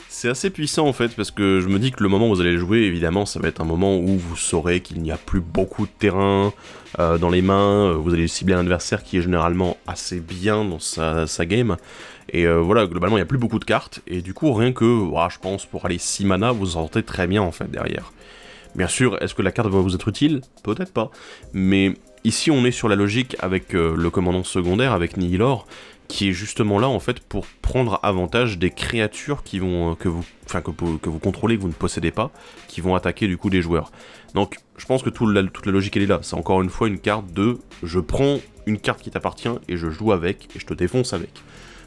C'est assez puissant en fait, parce que je me dis que le moment où vous allez le jouer, évidemment, ça va être un moment où vous saurez qu'il n'y a plus beaucoup de terrain dans les mains, vous allez cibler un adversaire qui est généralement assez bien dans sa game, et voilà, globalement, il n'y a plus beaucoup de cartes, et du coup, rien que, je pense, pour aller 6 mana, vous en sortez très bien en fait derrière. Bien sûr, est-ce que la carte va vous être utile? Peut-être pas, mais ici on est sur la logique avec le commandant secondaire, avec Nihilor, qui est justement là en fait pour prendre avantage des créatures qui vont que vous contrôlez, que vous ne possédez pas, qui vont attaquer du coup des joueurs. Donc je pense que toute la logique elle est là. C'est encore une fois une carte de je prends une carte qui t'appartient et je joue avec et je te défonce avec.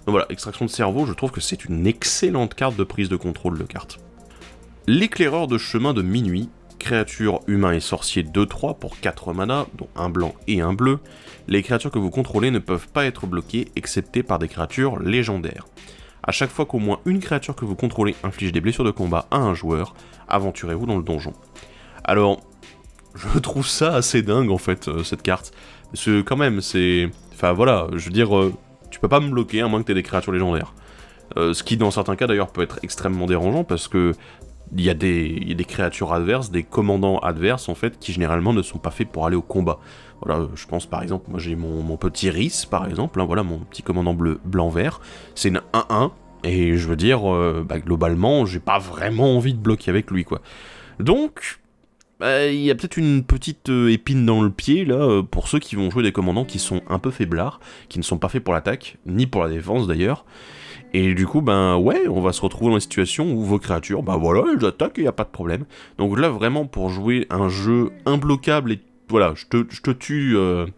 Donc voilà, extraction de cerveau, je trouve que c'est une excellente carte de prise de contrôle de carte. L'éclaireur de chemin de minuit. Créatures humains et sorciers 2-3 pour 4 mana, dont un blanc et un bleu. Les créatures que vous contrôlez ne peuvent pas être bloquées, excepté par des créatures légendaires. A chaque fois qu'au moins une créature que vous contrôlez inflige des blessures de combat à un joueur, aventurez-vous dans le donjon. Alors, je trouve ça assez dingue en fait, cette carte. Parce que quand même, c'est... Enfin voilà, je veux dire, tu peux pas me bloquer à moins que t'aies des créatures légendaires. Ce qui dans certains cas d'ailleurs peut être extrêmement dérangeant, parce que il y a des créatures adverses, des commandants adverses en fait, qui généralement ne sont pas faits pour aller au combat. Voilà, je pense par exemple, moi j'ai mon petit Rhys par exemple, hein, voilà mon petit commandant blanc-vert, c'est une 1-1, et je veux dire, globalement, j'ai pas vraiment envie de bloquer avec lui quoi. Donc, il y a peut-être une petite épine dans le pied là, pour ceux qui vont jouer des commandants qui sont un peu faiblards, qui ne sont pas faits pour l'attaque, ni pour la défense d'ailleurs. Et du coup, ouais, on va se retrouver dans une situation où vos créatures, voilà, elles attaquent et y a pas de problème. Donc là, vraiment, pour jouer un jeu imbloquable et voilà, je te tue,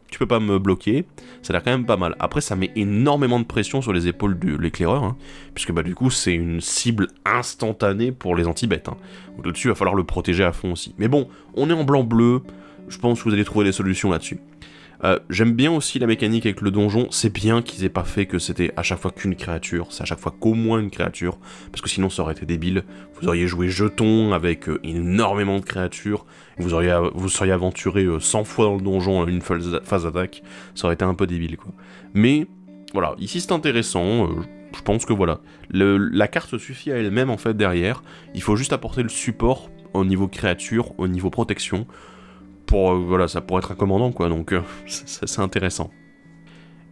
tu peux pas me bloquer, ça a l'air quand même pas mal. Après, ça met énormément de pression sur les épaules de l'éclaireur, hein, puisque du coup, c'est une cible instantanée pour les anti-bêtes. Hein. Donc là-dessus, il va falloir le protéger à fond aussi. Mais bon, on est en blanc-bleu, je pense que vous allez trouver des solutions là-dessus. J'aime bien aussi la mécanique avec le donjon, c'est bien qu'ils aient pas fait que c'était à chaque fois qu'une créature, c'est à chaque fois qu'au moins une créature, parce que sinon ça aurait été débile, vous auriez joué jeton avec énormément de créatures, vous seriez aventuré 100 fois dans le donjon à une phase d'attaque, ça aurait été un peu débile quoi. Mais voilà, ici c'est intéressant, je pense que voilà, la carte suffit à elle-même en fait derrière, il faut juste apporter le support au niveau créature, au niveau protection, voilà, ça pourrait être un commandant quoi, donc c'est intéressant.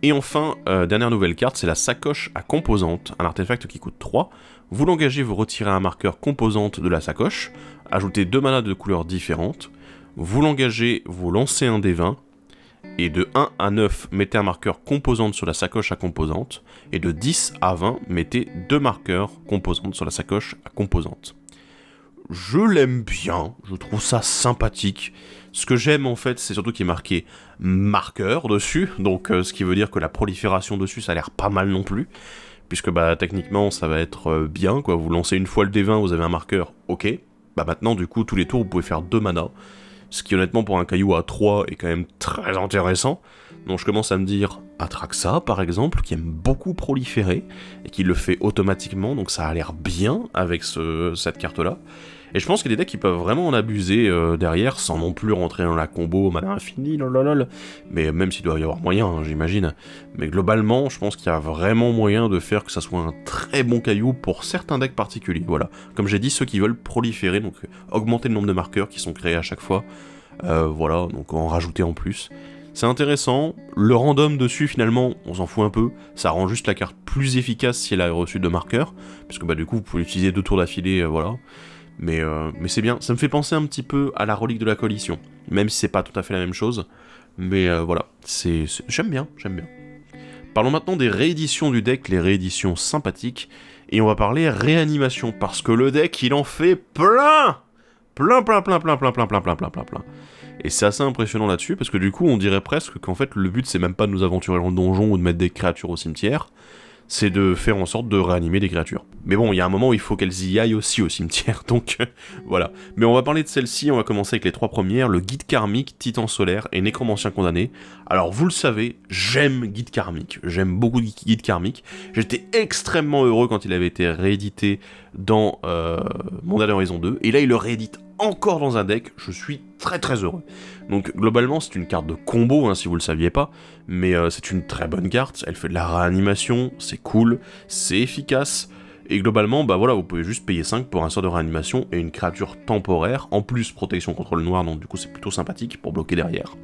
Et enfin, dernière nouvelle carte, c'est la sacoche à composante, un artefact qui coûte 3. Vous l'engagez, vous retirez un marqueur composante de la sacoche, ajoutez 2 manas de couleurs différentes, vous l'engagez, vous lancez un dé 20, Et de 1 à 9, mettez un marqueur composante sur la sacoche à composante. Et de 10 à 20, mettez 2 marqueurs composantes sur la sacoche à composante. Je l'aime bien, je trouve ça sympathique. Ce que j'aime en fait, c'est surtout qu'il est marqué marqueur dessus, donc ce qui veut dire que la prolifération dessus, ça a l'air pas mal non plus. Puisque bah techniquement, ça va être bien, quoi. Vous lancez une fois le D20, vous avez un marqueur, ok. Bah maintenant, du coup, tous les tours, vous pouvez faire 2 mana. Ce qui honnêtement, pour un caillou à 3, est quand même très intéressant. Donc je commence à me dire, Atraxa par exemple, qui aime beaucoup proliférer, et qui le fait automatiquement, donc ça a l'air bien avec cette carte-là. Et je pense qu'il y a des decks qui peuvent vraiment en abuser derrière, sans non plus rentrer dans la combo mana infini, lololol. Mais même s'il doit y avoir moyen, hein, j'imagine. Mais globalement, je pense qu'il y a vraiment moyen de faire que ça soit un très bon caillou pour certains decks particuliers. Voilà. Comme j'ai dit, ceux qui veulent proliférer, donc augmenter le nombre de marqueurs qui sont créés à chaque fois. Voilà, donc en rajouter en plus. C'est intéressant, le random dessus finalement, on s'en fout un peu, ça rend juste la carte plus efficace si elle a reçu 2 marqueurs, puisque bah du coup vous pouvez l'utiliser 2 tours d'affilée, voilà. Mais c'est bien, ça me fait penser un petit peu à la relique de la coalition, même si c'est pas tout à fait la même chose, mais voilà, j'aime bien. Parlons maintenant des rééditions du deck, les rééditions sympathiques, et on va parler réanimation, parce que le deck il en fait plein. Et c'est assez impressionnant là-dessus, parce que du coup, on dirait presque qu'en fait, le but, c'est même pas de nous aventurer dans le donjon ou de mettre des créatures au cimetière, c'est de faire en sorte de réanimer des créatures. Mais bon, il y a un moment où il faut qu'elles y aillent aussi au cimetière, donc voilà. Mais on va parler de celle-ci, on va commencer avec les 3 premières, le Guide Karmique, Titan Solaire et Nécromancien Condamné. Alors, vous le savez, j'aime Guide Karmique, j'aime beaucoup Guide Karmique. J'étais extrêmement heureux quand il avait été réédité dans Mondial Horizon 2, et là, il le réédite encore dans un deck, je suis très très heureux. Donc globalement c'est une carte de combo, hein, si vous le saviez pas, mais c'est une très bonne carte, elle fait de la réanimation, c'est cool, c'est efficace, et globalement bah voilà, vous pouvez juste payer 5 pour un sort de réanimation et une créature temporaire, en plus protection contre le noir, donc du coup c'est plutôt sympathique pour bloquer derrière.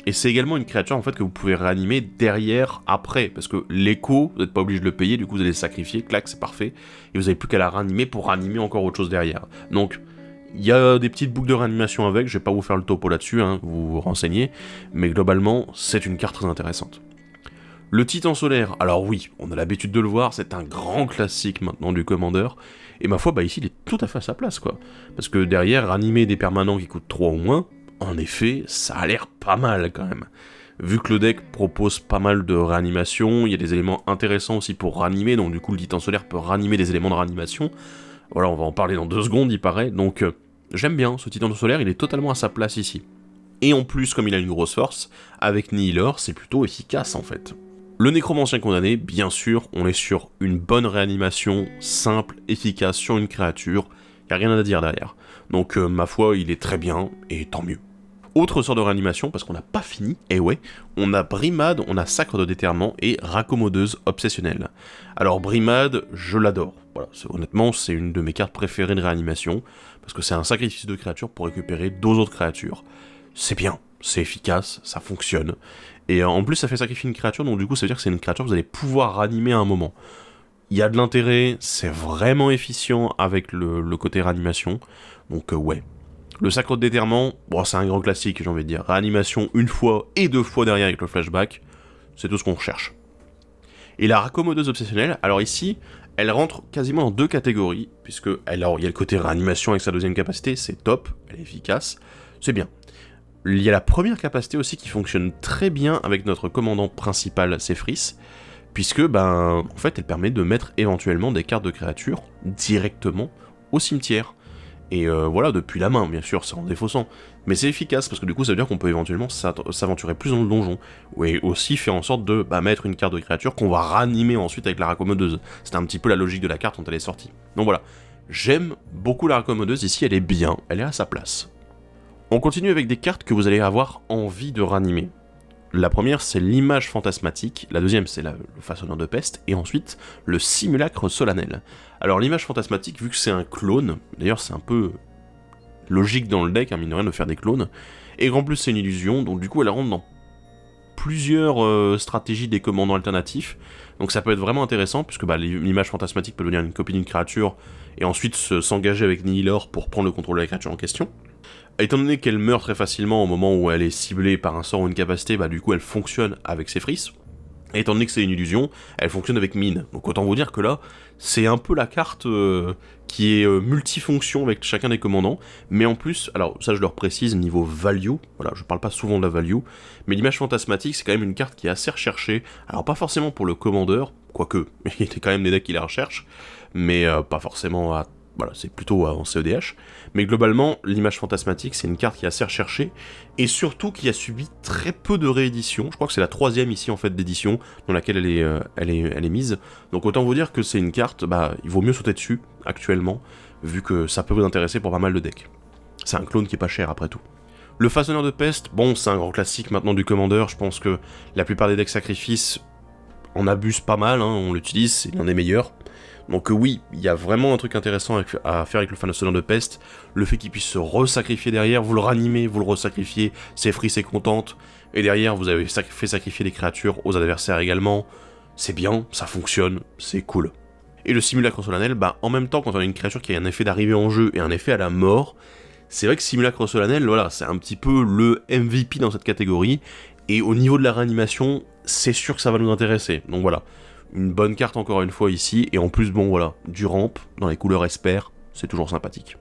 Et c'est également une créature en fait que vous pouvez réanimer derrière, après, parce que l'écho, vous n'êtes pas obligé de le payer, du coup vous allez le sacrifier, clac, c'est parfait, et vous n'avez plus qu'à la réanimer pour réanimer encore autre chose derrière. Donc il y a des petites boucles de réanimation avec, je vais pas vous faire le topo là-dessus, hein, vous vous renseignez, mais globalement, c'est une carte très intéressante. Le Titan Solaire, alors oui, on a l'habitude de le voir, c'est un grand classique maintenant du Commander, et ma foi, bah ici, il est tout à fait à sa place, quoi. Parce que derrière, ranimer des permanents qui coûtent 3 ou moins, en effet, ça a l'air pas mal, quand même. Vu que le deck propose pas mal de réanimation, il y a des éléments intéressants aussi pour ranimer, donc du coup, le Titan Solaire peut ranimer des éléments de réanimation. Voilà, on va en parler dans 2 secondes, il paraît, donc j'aime bien, ce Titan Solaire, il est totalement à sa place ici. Et en plus, comme il a une grosse force, avec Nihiler, c'est plutôt efficace en fait. Le Nécromancien Condamné, bien sûr, on est sur une bonne réanimation, simple, efficace sur une créature, y a rien à dire derrière. Donc ma foi, il est très bien, et tant mieux. Autre sort de réanimation, parce qu'on n'a pas fini, et ouais, on a Brimade, on a Sacre de Déterrement et Raccommodeuse Obsessionnelle. Alors Brimade, je l'adore. Voilà, honnêtement, c'est une de mes cartes préférées de réanimation, parce que c'est un sacrifice de créature pour récupérer 2 autres créatures. C'est bien, c'est efficace, ça fonctionne. Et en plus, ça fait sacrifier une créature, donc du coup, ça veut dire que c'est une créature que vous allez pouvoir réanimer à un moment. Il y a de l'intérêt, c'est vraiment efficient avec le côté réanimation, donc ouais. Le Sacre de Déterrement, bon, c'est un grand classique, j'ai envie de dire. Réanimation 1 fois et 2 fois derrière avec le flashback, c'est tout ce qu'on recherche. Et la Raccommodeuse Obsessionnelle, alors ici, elle rentre quasiment dans 2 catégories, puisque alors il y a le côté réanimation avec sa 2e capacité, c'est top, elle est efficace, c'est bien. Il y a la première capacité aussi qui fonctionne très bien avec notre commandant principal, Séphris, puisque, en fait, elle permet de mettre éventuellement des cartes de créatures directement au cimetière. Et voilà, depuis la main, bien sûr, c'est en défaussant. Mais c'est efficace, parce que du coup, ça veut dire qu'on peut éventuellement s'aventurer plus dans le donjon. Et aussi faire en sorte de mettre une carte de créature qu'on va ranimer ensuite avec la raccommodeuse. C'était un petit peu la logique de la carte quand elle est sortie. Donc voilà, j'aime beaucoup la raccommodeuse, ici elle est bien, elle est à sa place. On continue avec des cartes que vous allez avoir envie de ranimer. La première, c'est l'image fantasmatique, la deuxième, c'est le façonneur de peste, et ensuite, le simulacre solennel. Alors l'image fantasmatique, vu que c'est un clone, d'ailleurs c'est un peu logique dans le deck, mine de rien, de faire des clones, et qu'en plus c'est une illusion, donc du coup elle rentre dans plusieurs stratégies des commandants alternatifs, donc ça peut être vraiment intéressant, puisque l'image fantasmatique peut devenir une copie d'une créature, et ensuite s'engager avec Nihilor pour prendre le contrôle de la créature en question. Étant donné qu'elle meurt très facilement au moment où elle est ciblée par un sort ou une capacité, bah du coup elle fonctionne avec ses frises. Et étant donné que c'est une illusion, elle fonctionne avec mine. Donc autant vous dire que là, c'est un peu la carte qui est multifonction avec chacun des commandants. Mais en plus, alors ça je leur précise, niveau value, voilà, je parle pas souvent de la value, mais l'image fantasmatique c'est quand même une carte qui est assez recherchée. Alors pas forcément pour le commandeur, quoique, il y a quand même des decks qui la recherchent, mais pas forcément à... Voilà, c'est plutôt en CEDH. Mais globalement, l'image fantasmatique, c'est une carte qui est assez recherchée, et surtout qui a subi très peu de rééditions. Je crois que c'est la 3e ici, en fait, d'édition, dans laquelle elle est mise. Donc autant vous dire que c'est une carte, bah, il vaut mieux sauter dessus, actuellement, vu que ça peut vous intéresser pour pas mal de decks. C'est un clone qui est pas cher, après tout. Le Façonneur de Peste, bon, c'est un grand classique maintenant du commandeur, je pense que la plupart des decks sacrifices en abusent pas mal, hein, on l'utilise, c'est l'un des meilleurs. Donc oui, il y a vraiment un truc intéressant à faire avec le Façonneur de Peste, le fait qu'il puisse se resacrifier derrière, vous le ranimez, vous le resacrifiez, c'est free, c'est contente, et derrière vous avez fait sacrifier des créatures aux adversaires également, c'est bien, ça fonctionne, c'est cool. Et le Simulacre Solennel, bah en même temps quand on a une créature qui a un effet d'arrivée en jeu et un effet à la mort, c'est vrai que Simulacre Solennel, voilà, c'est un petit peu le MVP dans cette catégorie, et au niveau de la réanimation, c'est sûr que ça va nous intéresser, donc voilà. Une bonne carte encore une fois ici, et en plus bon voilà, du ramp, dans les couleurs Esper, c'est toujours sympathique.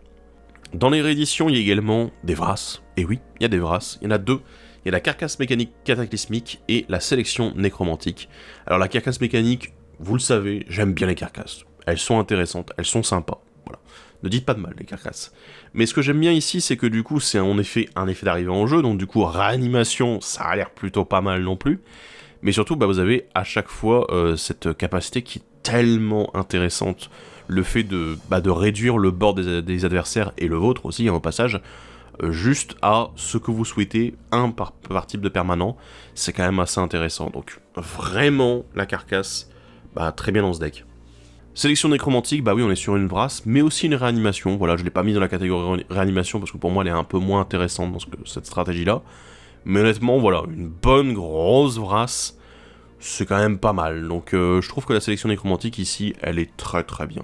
Dans les rééditions, il y a également des Vras, et oui, il y a des Vras, il y en a deux, il y a la carcasse mécanique cataclysmique et la sélection nécromantique. Alors la carcasse mécanique, vous le savez, j'aime bien les carcasses, elles sont intéressantes, elles sont sympas, voilà. Ne dites pas de mal les carcasses. Mais ce que j'aime bien ici, c'est que du coup c'est en effet un effet d'arrivée en jeu, donc du coup réanimation, ça a l'air plutôt pas mal non plus. Mais surtout, bah, vous avez à chaque fois cette capacité qui est tellement intéressante. Le fait de réduire le board des adversaires, et le vôtre aussi, hein, au passage, juste à ce que vous souhaitez, un par type de permanent, c'est quand même assez intéressant. Donc vraiment, la carcasse, bah, très bien dans ce deck. Sélection nécromantique, bah oui, on est sur une Vras, mais aussi une réanimation. Voilà, je ne l'ai pas mis dans la catégorie réanimation, parce que pour moi, elle est un peu moins intéressante dans cette stratégie-là. Mais honnêtement, voilà, une bonne grosse Vras, c'est quand même pas mal. Donc je trouve que la sélection nécromantique ici, elle est très très bien.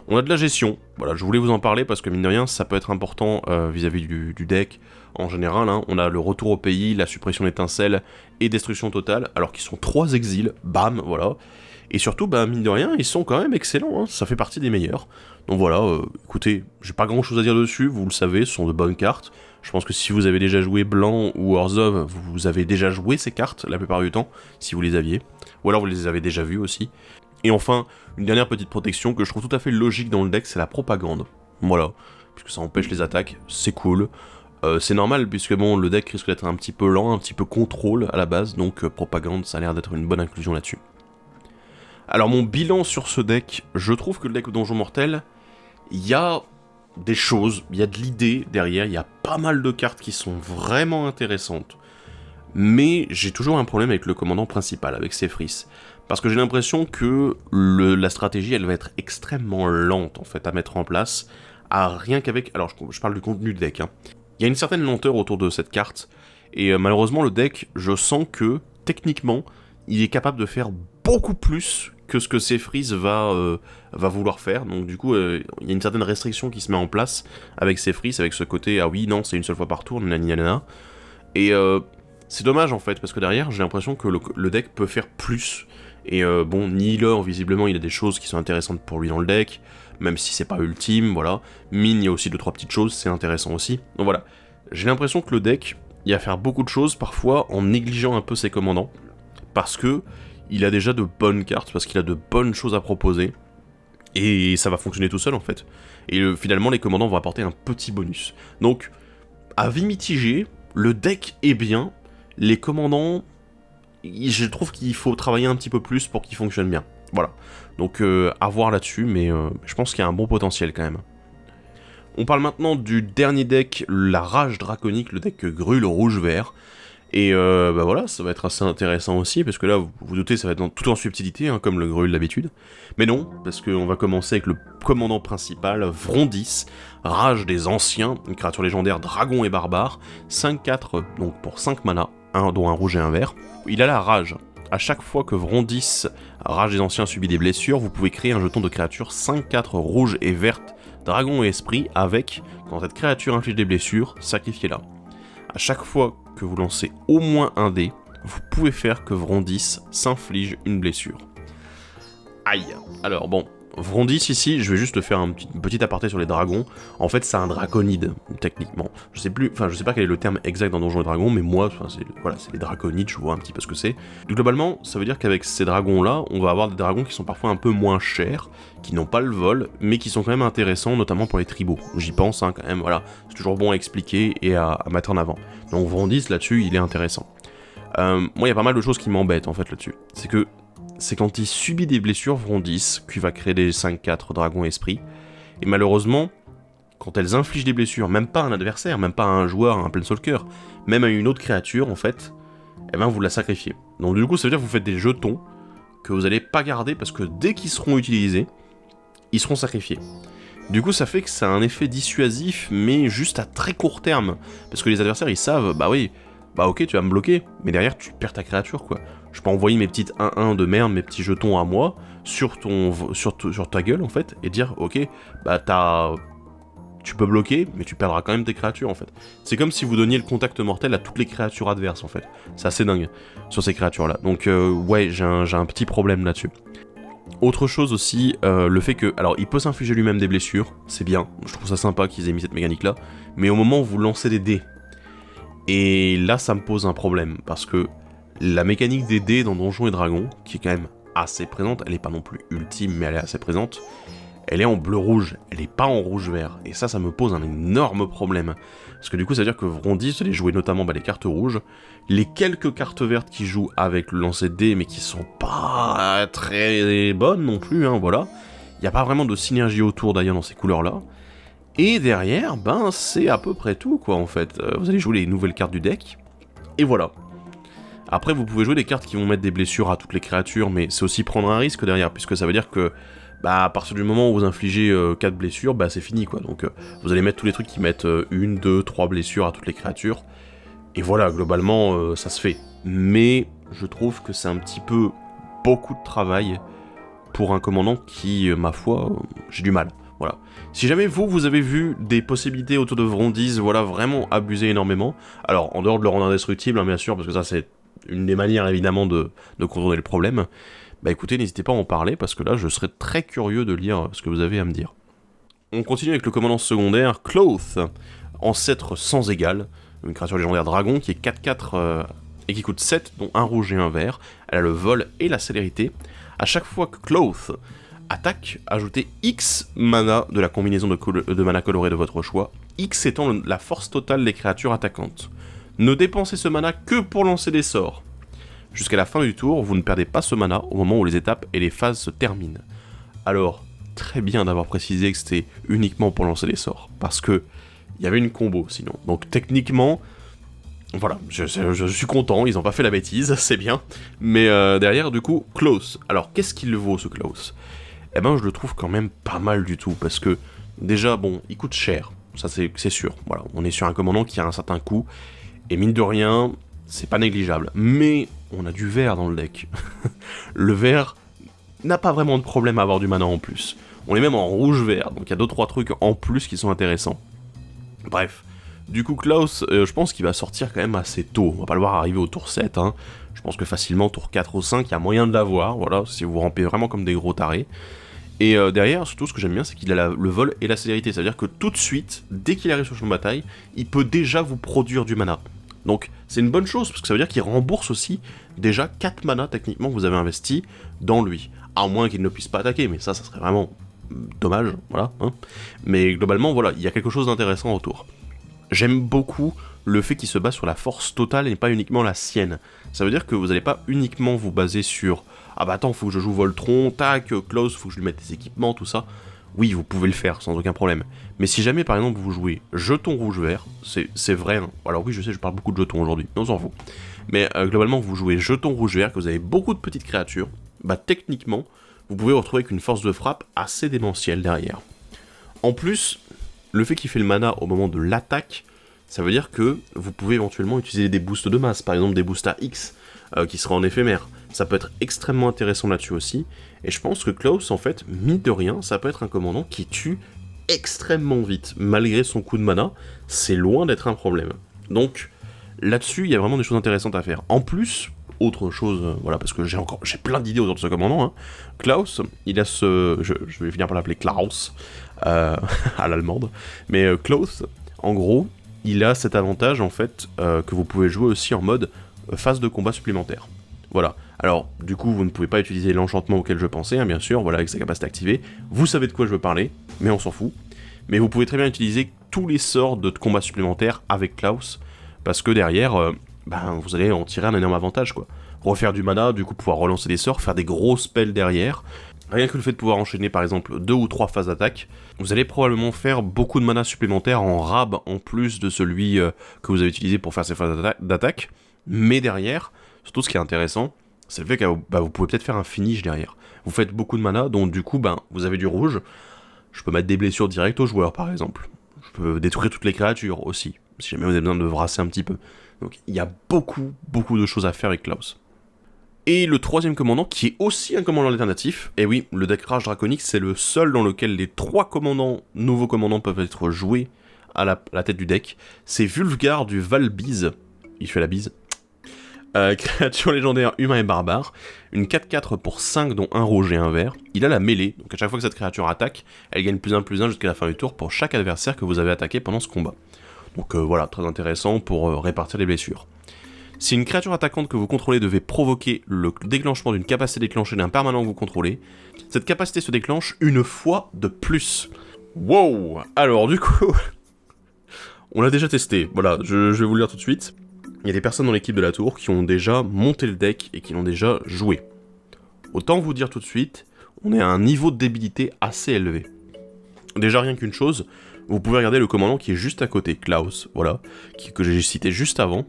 On a de la gestion, voilà, je voulais vous en parler parce que mine de rien, ça peut être important vis-à-vis du deck en général. Hein. On a le retour au pays, la suppression d'étincelles et destruction totale, alors qu'ils sont 3 exils, bam, voilà. Et surtout, bah, mine de rien, ils sont quand même excellents, hein. Ça fait partie des meilleurs. Donc voilà, écoutez, j'ai pas grand chose à dire dessus, vous le savez, ce sont de bonnes cartes. Je pense que si vous avez déjà joué Blanc ou Orzhov, vous avez déjà joué ces cartes, la plupart du temps, si vous les aviez. Ou alors vous les avez déjà vues aussi. Et enfin, une dernière petite protection que je trouve tout à fait logique dans le deck, c'est la propagande. Voilà, puisque ça empêche les attaques, c'est cool. C'est normal, puisque bon, le deck risque d'être un petit peu lent, un petit peu contrôle à la base, donc propagande, ça a l'air d'être une bonne inclusion là-dessus. Alors mon bilan sur ce deck, je trouve que le deck Donjon Mortel, il y a des choses, il y a de l'idée derrière, il y a pas mal de cartes qui sont vraiment intéressantes. Mais j'ai toujours un problème avec le commandant principal, avec Séphris. Parce que j'ai l'impression que la stratégie, elle va être extrêmement lente en fait à mettre en place, à rien qu'avec... Alors je parle du contenu du deck, hein. Il y a une certaine lenteur autour de cette carte, et malheureusement le deck, je sens que, techniquement, il est capable de faire beaucoup plus que ce que Séphris va vouloir faire. Donc du coup, il y a une certaine restriction qui se met en place avec Séphris, avec ce côté, ah oui, non, c'est une seule fois par tour, nanana. Et c'est dommage en fait, parce que derrière, j'ai l'impression que le deck peut faire plus. Et bon, Nihilor, visiblement, il a des choses qui sont intéressantes pour lui dans le deck, même si c'est pas ultime, voilà. Mine, il y a aussi 2-3 petites choses, c'est intéressant aussi. Donc voilà, j'ai l'impression que le deck, il va faire beaucoup de choses, parfois en négligeant un peu ses commandants, parce que il a déjà de bonnes cartes, parce qu'il a de bonnes choses à proposer, et ça va fonctionner tout seul en fait. Et finalement, les commandants vont apporter un petit bonus. Donc, avis mitigé, le deck est bien, les commandants, je trouve qu'il faut travailler un petit peu plus pour qu'ils fonctionnent bien. Voilà. Donc à voir là-dessus, mais je pense qu'il y a un bon potentiel quand même. On parle maintenant du dernier deck, la Rage Draconique, le deck Grûle rouge-vert. Et bah voilà, ça va être assez intéressant aussi, parce que là, vous vous doutez, ça va être tout en subtilité, hein, comme le Grûle d'habitude. Mais non, parce qu'on va commencer avec le commandant principal, Vrondis, Rage des Anciens, une créature légendaire dragon et barbare, 5-4, donc pour 5 mana, dont un rouge et un vert. Il a la rage. À chaque fois que Vrondis, Rage des Anciens, subit des blessures, vous pouvez créer un jeton de créature 5-4 rouge et verte dragon et esprit avec, quand cette créature inflige des blessures, sacrifiez-la. À chaque fois que vous lancez au moins un dé, vous pouvez faire que Vrondis s'inflige une blessure. Aïe. Alors bon, Vrondis ici, je vais juste faire un petit aparté sur les dragons. En fait, c'est un draconide, techniquement. Je sais pas quel est le terme exact dans Donjons et Dragons, mais moi, c'est les draconides, je vois un petit peu ce que c'est. Globalement, ça veut dire qu'avec ces dragons-là, on va avoir des dragons qui sont parfois un peu moins chers, qui n'ont pas le vol, mais qui sont quand même intéressants, notamment pour les tribaux. J'y pense, hein, quand même, voilà. C'est toujours bon à expliquer et à mettre en avant. Donc Vrondis, là-dessus, il est intéressant. Moi, il y a pas mal de choses qui m'embêtent, en fait, là-dessus. C'est quand il subit des blessures, Vrondis, qui va créer des 5-4 dragons esprits, et malheureusement, quand elles infligent des blessures, même pas à un adversaire, même pas à un joueur, à un planeswalker, même à une autre créature, en fait, eh ben vous la sacrifiez. Donc du coup, ça veut dire que vous faites des jetons que vous n'allez pas garder, parce que dès qu'ils seront utilisés, ils seront sacrifiés. Du coup, ça fait que ça a un effet dissuasif, mais juste à très court terme, parce que les adversaires, ils savent, bah oui, bah ok, tu vas me bloquer, mais derrière, tu perds ta créature, quoi. Je peux envoyer mes petites 1-1 de merde, mes petits jetons à moi, sur ta gueule, en fait, et dire, ok, bah tu peux bloquer, mais tu perdras quand même tes créatures, en fait. C'est comme si vous donniez le contact mortel à toutes les créatures adverses, en fait. C'est assez dingue, sur ces créatures-là. Donc, ouais, j'ai un petit problème là-dessus. Autre chose aussi, le fait que... Alors, il peut s'infliger lui-même des blessures, c'est bien, je trouve ça sympa qu'ils aient mis cette mécanique-là, mais au moment où vous lancez des dés, et là, ça me pose un problème, parce que la mécanique des dés dans Donjons et Dragons, qui est quand même assez présente, elle est pas non plus ultime, mais elle est assez présente, elle est en bleu-rouge, elle est pas en rouge-vert, et ça me pose un énorme problème. Parce que du coup, ça veut dire que Vrondis, vous allez jouer notamment les cartes rouges, les quelques cartes vertes qui jouent avec le lancer de dés, mais qui sont pas très bonnes non plus, hein, voilà. Il n'y a pas vraiment de synergie autour d'ailleurs dans ces couleurs-là. Et derrière, ben c'est à peu près tout, quoi, en fait. Vous allez jouer les nouvelles cartes du deck, et voilà. Après, vous pouvez jouer des cartes qui vont mettre des blessures à toutes les créatures, mais c'est aussi prendre un risque derrière, puisque ça veut dire que, bah, à partir du moment où vous infligez 4 blessures, bah c'est fini, quoi. Donc, vous allez mettre tous les trucs qui mettent 1, 2, 3 blessures à toutes les créatures, et voilà, globalement, ça se fait. Mais, je trouve que c'est un petit peu beaucoup de travail pour un commandant qui, ma foi, j'ai du mal. Voilà. Si jamais vous avez vu des possibilités autour de Vrondis, voilà, vraiment abuser énormément, alors, en dehors de le rendre indestructible, hein, bien sûr, parce que ça, c'est une des manières, évidemment, de contourner le problème, bah écoutez, n'hésitez pas à en parler, parce que là, je serais très curieux de lire ce que vous avez à me dire. On continue avec le commandant secondaire, Cloth, ancêtre sans égal, une créature légendaire dragon qui est 4-4 et qui coûte 7, dont un rouge et un vert. Elle a le vol et la célérité. À chaque fois que Cloth attaque, ajoutez X mana de la combinaison de mana colorée de votre choix, X étant la force totale des créatures attaquantes. Ne dépensez ce mana que pour lancer des sorts. Jusqu'à la fin du tour, vous ne perdez pas ce mana au moment où les étapes et les phases se terminent. Alors, très bien d'avoir précisé que c'était uniquement pour lancer des sorts, parce que il y avait une combo sinon. Donc techniquement, voilà, je suis content, ils n'ont pas fait la bêtise, c'est bien. Mais derrière, du coup, Close. Alors, qu'est-ce qu'il le vaut, ce Close ? Eh ben, je le trouve quand même pas mal du tout, parce que, déjà, bon, il coûte cher, ça c'est sûr. Voilà, on est sur un commandant qui a un certain coût, et mine de rien, c'est pas négligeable. Mais, on a du vert dans le deck. Le vert n'a pas vraiment de problème à avoir du mana en plus. On est même en rouge-vert, donc il y a 2-3 trucs en plus qui sont intéressants. Bref. Du coup, Klaus, je pense qu'il va sortir quand même assez tôt. On va pas le voir arriver au tour 7, hein. Je pense que facilement, tour 4 ou 5, il y a moyen de l'avoir, voilà, si vous rampez vraiment comme des gros tarés. Et derrière, surtout, ce que j'aime bien, c'est qu'il a le vol et la célérité. C'est-à-dire que tout de suite, dès qu'il arrive sur le champ de bataille, il peut déjà vous produire du mana. Donc, c'est une bonne chose, parce que ça veut dire qu'il rembourse aussi déjà 4 mana, techniquement, que vous avez investi dans lui. À moins qu'il ne puisse pas attaquer, mais ça serait vraiment dommage, voilà. Hein. Mais globalement, voilà, il y a quelque chose d'intéressant autour. J'aime beaucoup le fait qu'il se base sur la force totale et pas uniquement la sienne. Ça veut dire que vous n'allez pas uniquement vous baser sur « Ah bah attends, faut que je joue Voltron, tac, Klaus, faut que je lui mette des équipements, tout ça. » Oui, vous pouvez le faire, sans aucun problème. Mais si jamais, par exemple, vous jouez jeton rouge-vert, c'est vrai, hein. Alors oui, je sais, je parle beaucoup de jetons aujourd'hui, mais on s'en fout. Mais globalement, vous jouez jeton rouge-vert, que vous avez beaucoup de petites créatures, bah techniquement, vous pouvez vous retrouver avec une force de frappe assez démentielle derrière. En plus, le fait qu'il fait le mana au moment de l'attaque, ça veut dire que vous pouvez éventuellement utiliser des boosts de masse, par exemple des boosts à X, qui sera en éphémère. Ça peut être extrêmement intéressant là-dessus aussi, et je pense que Klaus, en fait, mine de rien, ça peut être un commandant qui tue extrêmement vite, malgré son coup de mana, c'est loin d'être un problème. Donc, là-dessus, il y a vraiment des choses intéressantes à faire. En plus, autre chose, voilà, parce que j'ai plein d'idées autour de ce commandant, hein. Klaus, il a je vais finir par l'appeler Klaus, à l'allemande, mais Klaus, en gros, il a cet avantage, en fait, que vous pouvez jouer aussi en mode phase de combat supplémentaire. Voilà. Alors, du coup, vous ne pouvez pas utiliser l'enchantement auquel je pensais, hein, bien sûr, voilà, avec sa capacité activée. Vous savez de quoi je veux parler, mais on s'en fout. Mais vous pouvez très bien utiliser tous les sorts de combat supplémentaires avec Klaus, parce que derrière, vous allez en tirer un énorme avantage, quoi. Refaire du mana, du coup pouvoir relancer des sorts, faire des gros spells derrière. Rien que le fait de pouvoir enchaîner par exemple 2 ou 3 phases d'attaque, vous allez probablement faire beaucoup de mana supplémentaires en rab en plus de celui que vous avez utilisé pour faire ces phases d'attaque. Mais derrière, surtout ce qui est intéressant, c'est le fait que vous pouvez peut-être faire un finish derrière. Vous faites beaucoup de mana, donc du coup vous avez du rouge. Je peux mettre des blessures directes aux joueurs par exemple. Je peux détruire toutes les créatures aussi, si jamais vous avez besoin de brasser un petit peu. Donc il y a beaucoup de choses à faire avec Klaus. Et le troisième commandant, qui est aussi un commandant alternatif, et oui, le deck Rage Draconique, c'est le seul dans lequel les 3 nouveaux commandants peuvent être joués à la tête du deck, c'est Wulfgar du Valbise, il fait la bise, créature légendaire humain et barbare, une 4/4 pour 5 dont un rouge et un vert, il a la mêlée, donc à chaque fois que cette créature attaque, elle gagne +1/+1 jusqu'à la fin du tour pour chaque adversaire que vous avez attaqué pendant ce combat. Donc voilà, très intéressant pour répartir les blessures. Si une créature attaquante que vous contrôlez devait provoquer le déclenchement d'une capacité déclenchée d'un permanent que vous contrôlez, cette capacité se déclenche une fois de plus. Wow! Alors du coup, on l'a déjà testé, voilà, je vais vous le dire tout de suite. Il y a des personnes dans l'équipe de la tour qui ont déjà monté le deck et qui l'ont déjà joué. Autant vous dire tout de suite, on est à un niveau de débilité assez élevé. Déjà rien qu'une chose, vous pouvez regarder le commandant qui est juste à côté, Klaus, voilà, que j'ai cité juste avant.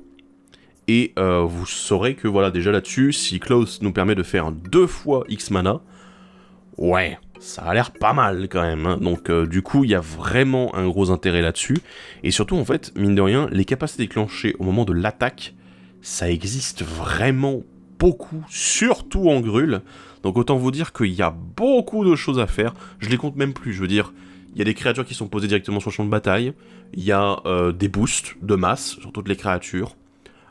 Et vous saurez que voilà, déjà là-dessus, si Klaus nous permet de faire 2 fois X mana, ouais, ça a l'air pas mal quand même, hein. Donc du coup, il y a vraiment un gros intérêt là-dessus. Et surtout, en fait, mine de rien, les capacités déclenchées au moment de l'attaque, ça existe vraiment beaucoup, surtout en Grul. Donc autant vous dire qu'il y a beaucoup de choses à faire. Je les compte même plus, je veux dire, il y a des créatures qui sont posées directement sur le champ de bataille, il y a des boosts de masse sur toutes les créatures.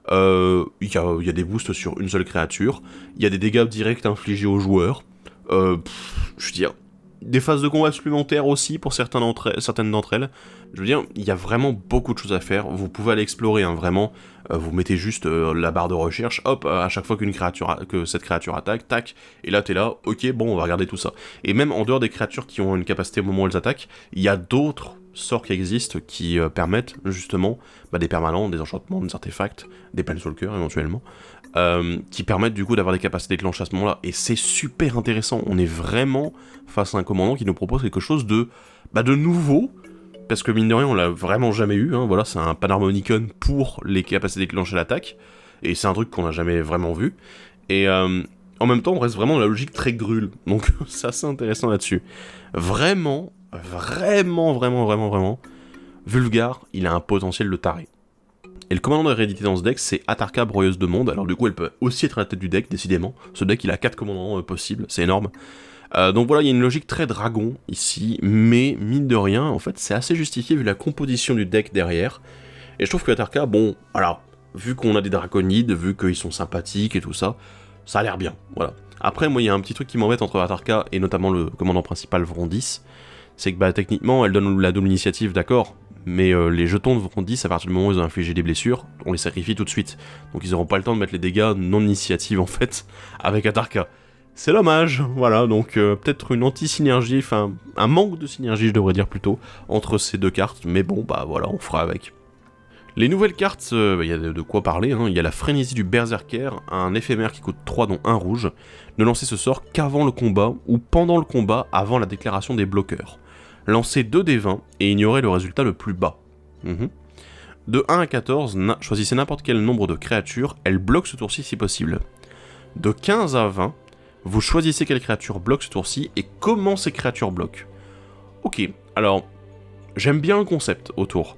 Il y a des boosts sur une seule créature, il y a des dégâts directs infligés aux joueurs, je veux dire, des phases de combat supplémentaires aussi pour certaines d'entre elles. Je veux dire, il y a vraiment beaucoup de choses à faire, vous pouvez aller explorer, hein, vraiment, vous mettez juste la barre de recherche, hop, à chaque fois que cette créature attaque, tac, et là t'es là, ok, bon, on va regarder tout ça. Et même en dehors des créatures qui ont une capacité au moment où elles attaquent, il y a d'autres sorts qui existent qui permettent justement des permanents, des enchantements, des artefacts, des planeswalkers éventuellement, qui permettent du coup d'avoir des capacités déclenchées à ce moment-là, et c'est super intéressant. On est vraiment face à un commandant qui nous propose quelque chose de nouveau, parce que mine de rien on l'a vraiment jamais eu, hein. Voilà, c'est un Panharmonicon pour les capacités déclenchées à l'attaque, et c'est un truc qu'on n'a jamais vraiment vu, et en même temps on reste vraiment dans la logique très Grul, donc c'est assez intéressant là-dessus. Vraiment, Wulfgar, il a un potentiel de taré. Et le commandant de réédité dans ce deck, c'est Atarka, Broyeuse de Monde. Alors du coup, elle peut aussi être à la tête du deck, décidément. Ce deck, il a 4 commandants possibles, c'est énorme. Donc voilà, il y a une logique très dragon ici, mais mine de rien, en fait, c'est assez justifié vu la composition du deck derrière. Et je trouve que Atarka, bon, voilà, vu qu'on a des draconides, vu qu'ils sont sympathiques et tout ça, ça a l'air bien, voilà. Après, moi, il y a un petit truc qui m'embête entre Atarka et notamment le commandant principal Vrondis, c'est que techniquement, elle donne la double initiative, d'accord, mais les jetons de Vrondis, à partir du moment où ils ont infligé des blessures, on les sacrifie tout de suite. Donc ils n'auront pas le temps de mettre les dégâts non-initiative, en fait, avec Atarka. C'est dommage, voilà, donc peut-être une anti-synergie, enfin, un manque de synergie, je devrais dire plutôt, entre ces deux cartes, mais bon, voilà, on fera avec. Les nouvelles cartes, il y a de quoi parler, hein. Il y a la frénésie du Berserker, un éphémère qui coûte 3 dont un rouge, ne lancer ce sort qu'avant le combat, ou pendant le combat, avant la déclaration des bloqueurs. Lancez 2 des 20 et ignorez le résultat le plus bas. De 1 à 14, choisissez n'importe quel nombre de créatures, elles bloquent ce tour-ci si possible. De 15 à 20, vous choisissez quelle créature bloque ce tour-ci et comment ces créatures bloquent. Ok, alors, j'aime bien le concept autour.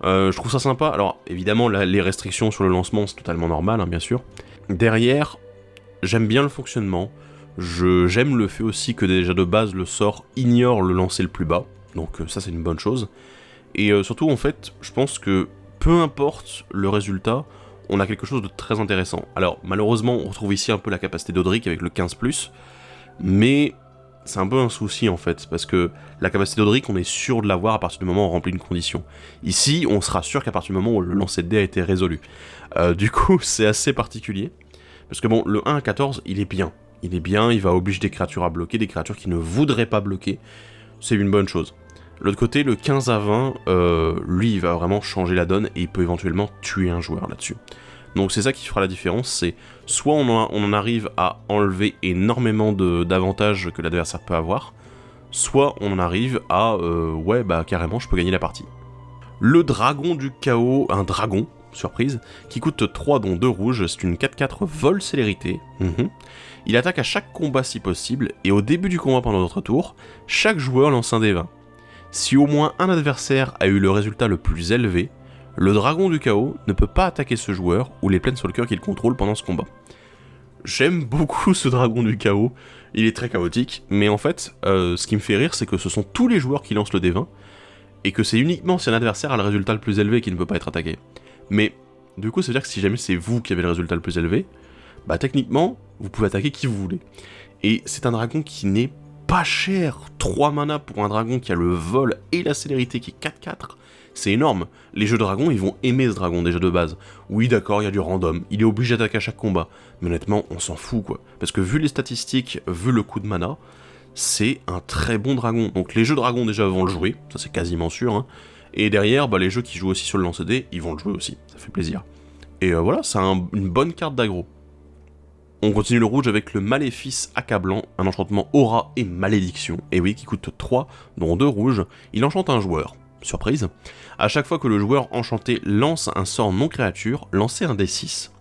Je trouve ça sympa. Alors, évidemment, les restrictions sur le lancement, c'est totalement normal, hein, bien sûr. Derrière, j'aime bien le fonctionnement. J'aime le fait aussi que déjà de base, le sort ignore le lancer le plus bas. Donc ça c'est une bonne chose. Et surtout en fait, je pense que peu importe le résultat, on a quelque chose de très intéressant. Alors malheureusement on retrouve ici un peu la capacité d'Odric avec le 15+, mais c'est un peu un souci en fait, parce que la capacité d'Odric on est sûr de l'avoir à partir du moment où on remplit une condition. Ici on sera sûr qu'à partir du moment où le lancer de dés a été résolu. Du coup c'est assez particulier, parce que bon, le 1 à 14 il est bien, il va obliger des créatures à bloquer, des créatures qui ne voudraient pas bloquer, c'est une bonne chose. L'autre côté, le 15 à 20, lui, il va vraiment changer la donne et il peut éventuellement tuer un joueur là-dessus. Donc c'est ça qui fera la différence, c'est soit on en arrive à enlever énormément d'avantages que l'adversaire peut avoir, soit on en arrive à, ouais, bah carrément, je peux gagner la partie. Le dragon du chaos, un dragon, surprise, qui coûte 3 dont 2 rouges, c'est une 4-4 vol célérité. Il attaque à chaque combat si possible, et au début du combat pendant notre tour, chaque joueur lance un dé 20. Si au moins un adversaire a eu le résultat le plus élevé, le dragon du chaos ne peut pas attaquer ce joueur ou les planeswalkers qu'il contrôle pendant ce combat. J'aime beaucoup ce dragon du chaos, il est très chaotique, mais en fait, ce qui me fait rire, c'est que ce sont tous les joueurs qui lancent le D20, et que c'est uniquement si un adversaire a le résultat le plus élevé qui ne peut pas être attaqué. Mais, du coup, ça veut dire que si jamais c'est vous qui avez le résultat le plus élevé, bah techniquement, vous pouvez attaquer qui vous voulez. Et c'est un dragon qui n'est pas cher, 3 mana pour un dragon qui a le vol et la célérité qui est 4-4, c'est énorme. Les jeux de dragons, ils vont aimer ce dragon déjà de base. Oui d'accord, il y a du random, il est obligé d'attaquer à chaque combat, mais honnêtement, on s'en fout quoi. Parce que vu les statistiques, vu le coût de mana, c'est un très bon dragon. Donc les jeux de dragons déjà vont le jouer, ça c'est quasiment sûr, hein. Et derrière, bah, les jeux qui jouent aussi sur le lance-dés, ils vont le jouer aussi, ça fait plaisir. Et voilà, c'est une bonne carte d'aggro. On continue le rouge avec le Maléfice accablant, un enchantement aura et malédiction, et oui, qui coûte 3, dont 2 rouges, il enchante un joueur. Surprise. À chaque fois que le joueur enchanté lance un sort non créature, lancez un D6.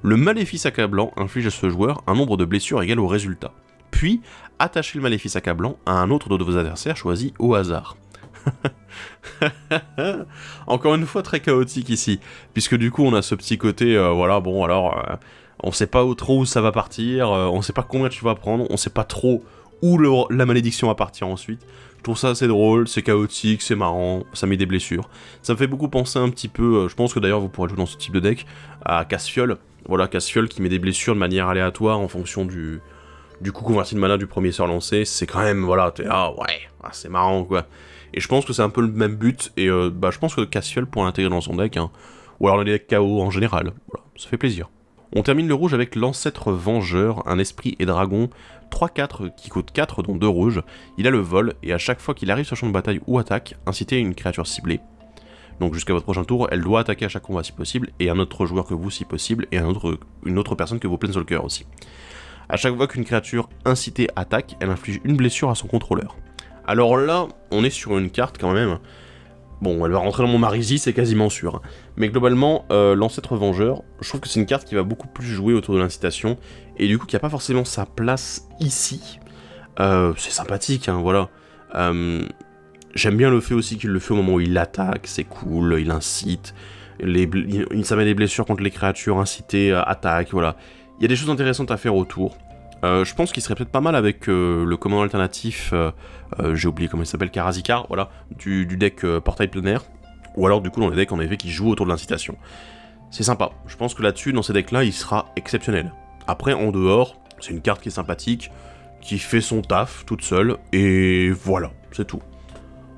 Le Maléfice accablant inflige à ce joueur un nombre de blessures égal au résultat. Puis, attachez le Maléfice accablant à un autre de vos adversaires choisi au hasard. Encore une fois très chaotique ici, puisque du coup on a ce petit côté, voilà, bon alors... on sait pas trop où ça va partir, on sait pas combien tu vas prendre, on sait pas trop où la malédiction va partir ensuite. Je trouve ça assez drôle, c'est chaotique, c'est marrant, ça met des blessures. Ça me fait beaucoup penser un petit peu, je pense que d'ailleurs vous pourrez jouer dans ce type de deck, à Casse-Fiole. Voilà, Casse-Fiole qui met des blessures de manière aléatoire en fonction du coup converti de mana du premier sort lancé. C'est quand même, voilà, c'est marrant quoi. Et je pense que c'est un peu le même but, et je pense que Casse-Fiole pourrait l'intégrer dans son deck, hein. Ou alors les decks KO en général, voilà, ça fait plaisir. On termine le rouge avec l'Ancêtre Vengeur, un esprit et dragon, 3-4 qui coûte 4 dont 2 rouges. Il a le vol, et à chaque fois qu'il arrive sur champ de bataille ou attaque, incitez une créature ciblée. Donc jusqu'à votre prochain tour, elle doit attaquer à chaque combat si possible, et un autre joueur que vous si possible, et une autre personne que vos planeswalkers aussi. À chaque fois qu'une créature incitée attaque, elle inflige une blessure à son contrôleur. Alors là, on est sur une carte quand même... Bon, elle va rentrer dans mon Marizy, c'est quasiment sûr. Hein. Mais globalement, l'Ancêtre Vengeur, je trouve que c'est une carte qui va beaucoup plus jouer autour de l'incitation, et du coup qui n'a pas forcément sa place ici. C'est sympathique, hein, voilà. J'aime bien le fait aussi qu'il le fait au moment où il attaque, c'est cool, il incite, ça met des blessures contre les créatures incitées, attaque, voilà. Il y a des choses intéressantes à faire autour. Je pense qu'il serait peut-être pas mal avec le commandant alternatif, j'ai oublié comment il s'appelle, Karazikar, voilà, du deck Portail Plein-Air, ou alors du coup dans les decks en effet qui jouent autour de l'incitation. C'est sympa, je pense que là-dessus, dans ces decks-là, il sera exceptionnel. Après, en dehors, c'est une carte qui est sympathique, qui fait son taf toute seule, et voilà, c'est tout.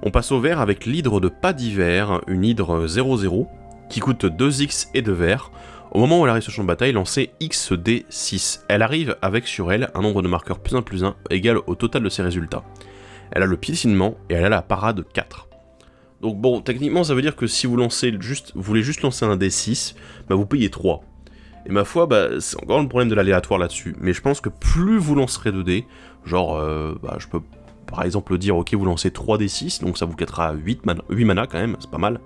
On passe au vert avec l'hydre de pas d'hiver, une hydre 0-0, qui coûte 2x et 2 verts. Au moment où elle arrive sur le champ de bataille, lancez XD6. Elle arrive avec sur elle un nombre de marqueurs +1/+1 égal au total de ses résultats. Elle a le piétinement et elle a la parade 4. Donc bon, techniquement ça veut dire que si vous voulez juste lancer un D6, bah vous payez 3. Et ma foi, bah, c'est encore le problème de l'aléatoire là-dessus. Mais je pense que plus vous lancerez de dés, genre, je peux par exemple dire, ok, vous lancez 3D6, donc ça vous coûtera 8 mana quand même, c'est pas mal.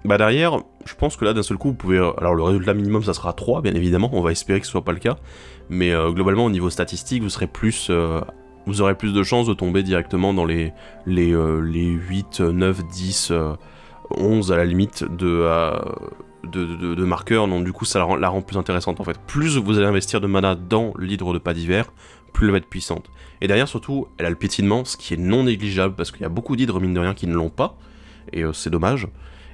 Derrière, je pense que là d'un seul coup vous pouvez... Alors le résultat minimum ça sera 3 bien évidemment, on va espérer que ce soit pas le cas, mais globalement au niveau statistique vous aurez plus de chances de tomber directement dans les 8, 9, 10, 11 à la limite de marqueurs, donc du coup ça la rend plus intéressante en fait. Plus vous allez investir de mana dans l'hydre de pas d'hiver, plus elle va être puissante. Et derrière surtout, elle a le piétinement, ce qui est non négligeable, parce qu'il y a beaucoup d'hydres mine de rien qui ne l'ont pas, et c'est dommage.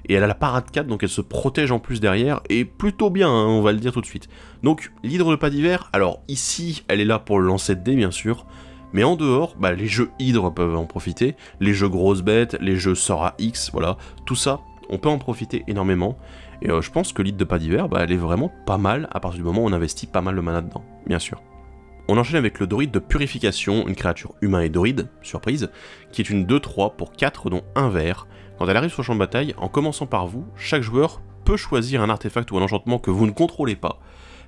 Et elle a la parade 4, donc elle se protège en plus derrière, et plutôt bien, hein, on va le dire tout de suite. Donc l'hydre de pas d'hiver, alors ici, elle est là pour le lancer de dés bien sûr, mais en dehors, les jeux hydres peuvent en profiter, les jeux grosses bêtes, les jeux Sora X, voilà, tout ça, on peut en profiter énormément, et je pense que l'hydre de pas d'hiver, elle est vraiment pas mal à partir du moment où on investit pas mal de mana dedans, bien sûr. On enchaîne avec le druide de purification, une créature humain et druide, surprise, qui est une 2-3 pour 4 dont 1 vert. Quand elle arrive sur le champ de bataille, en commençant par vous, chaque joueur peut choisir un artefact ou un enchantement que vous ne contrôlez pas.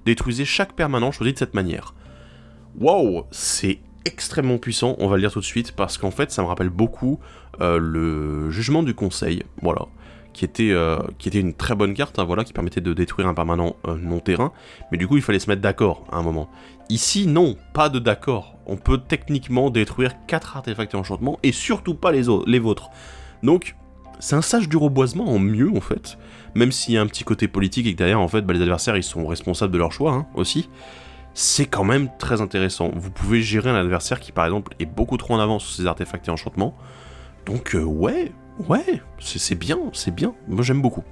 Détruisez chaque permanent choisi de cette manière. Waouh, c'est extrêmement puissant, on va le dire tout de suite, parce qu'en fait ça me rappelle beaucoup le jugement du conseil, voilà, qui était une très bonne carte, hein, voilà, qui permettait de détruire un permanent non terrain, mais du coup il fallait se mettre d'accord à un moment. Ici non, pas de d'accord, on peut techniquement détruire 4 artefacts et enchantements, et surtout pas les vôtres. Donc c'est un sage du reboisement en mieux en fait, même s'il y a un petit côté politique et que derrière en fait les adversaires ils sont responsables de leur choix hein, aussi. C'est quand même très intéressant. Vous pouvez gérer un adversaire qui par exemple est beaucoup trop en avance sur ses artefacts et enchantements. Donc ouais, c'est bien. Moi j'aime beaucoup.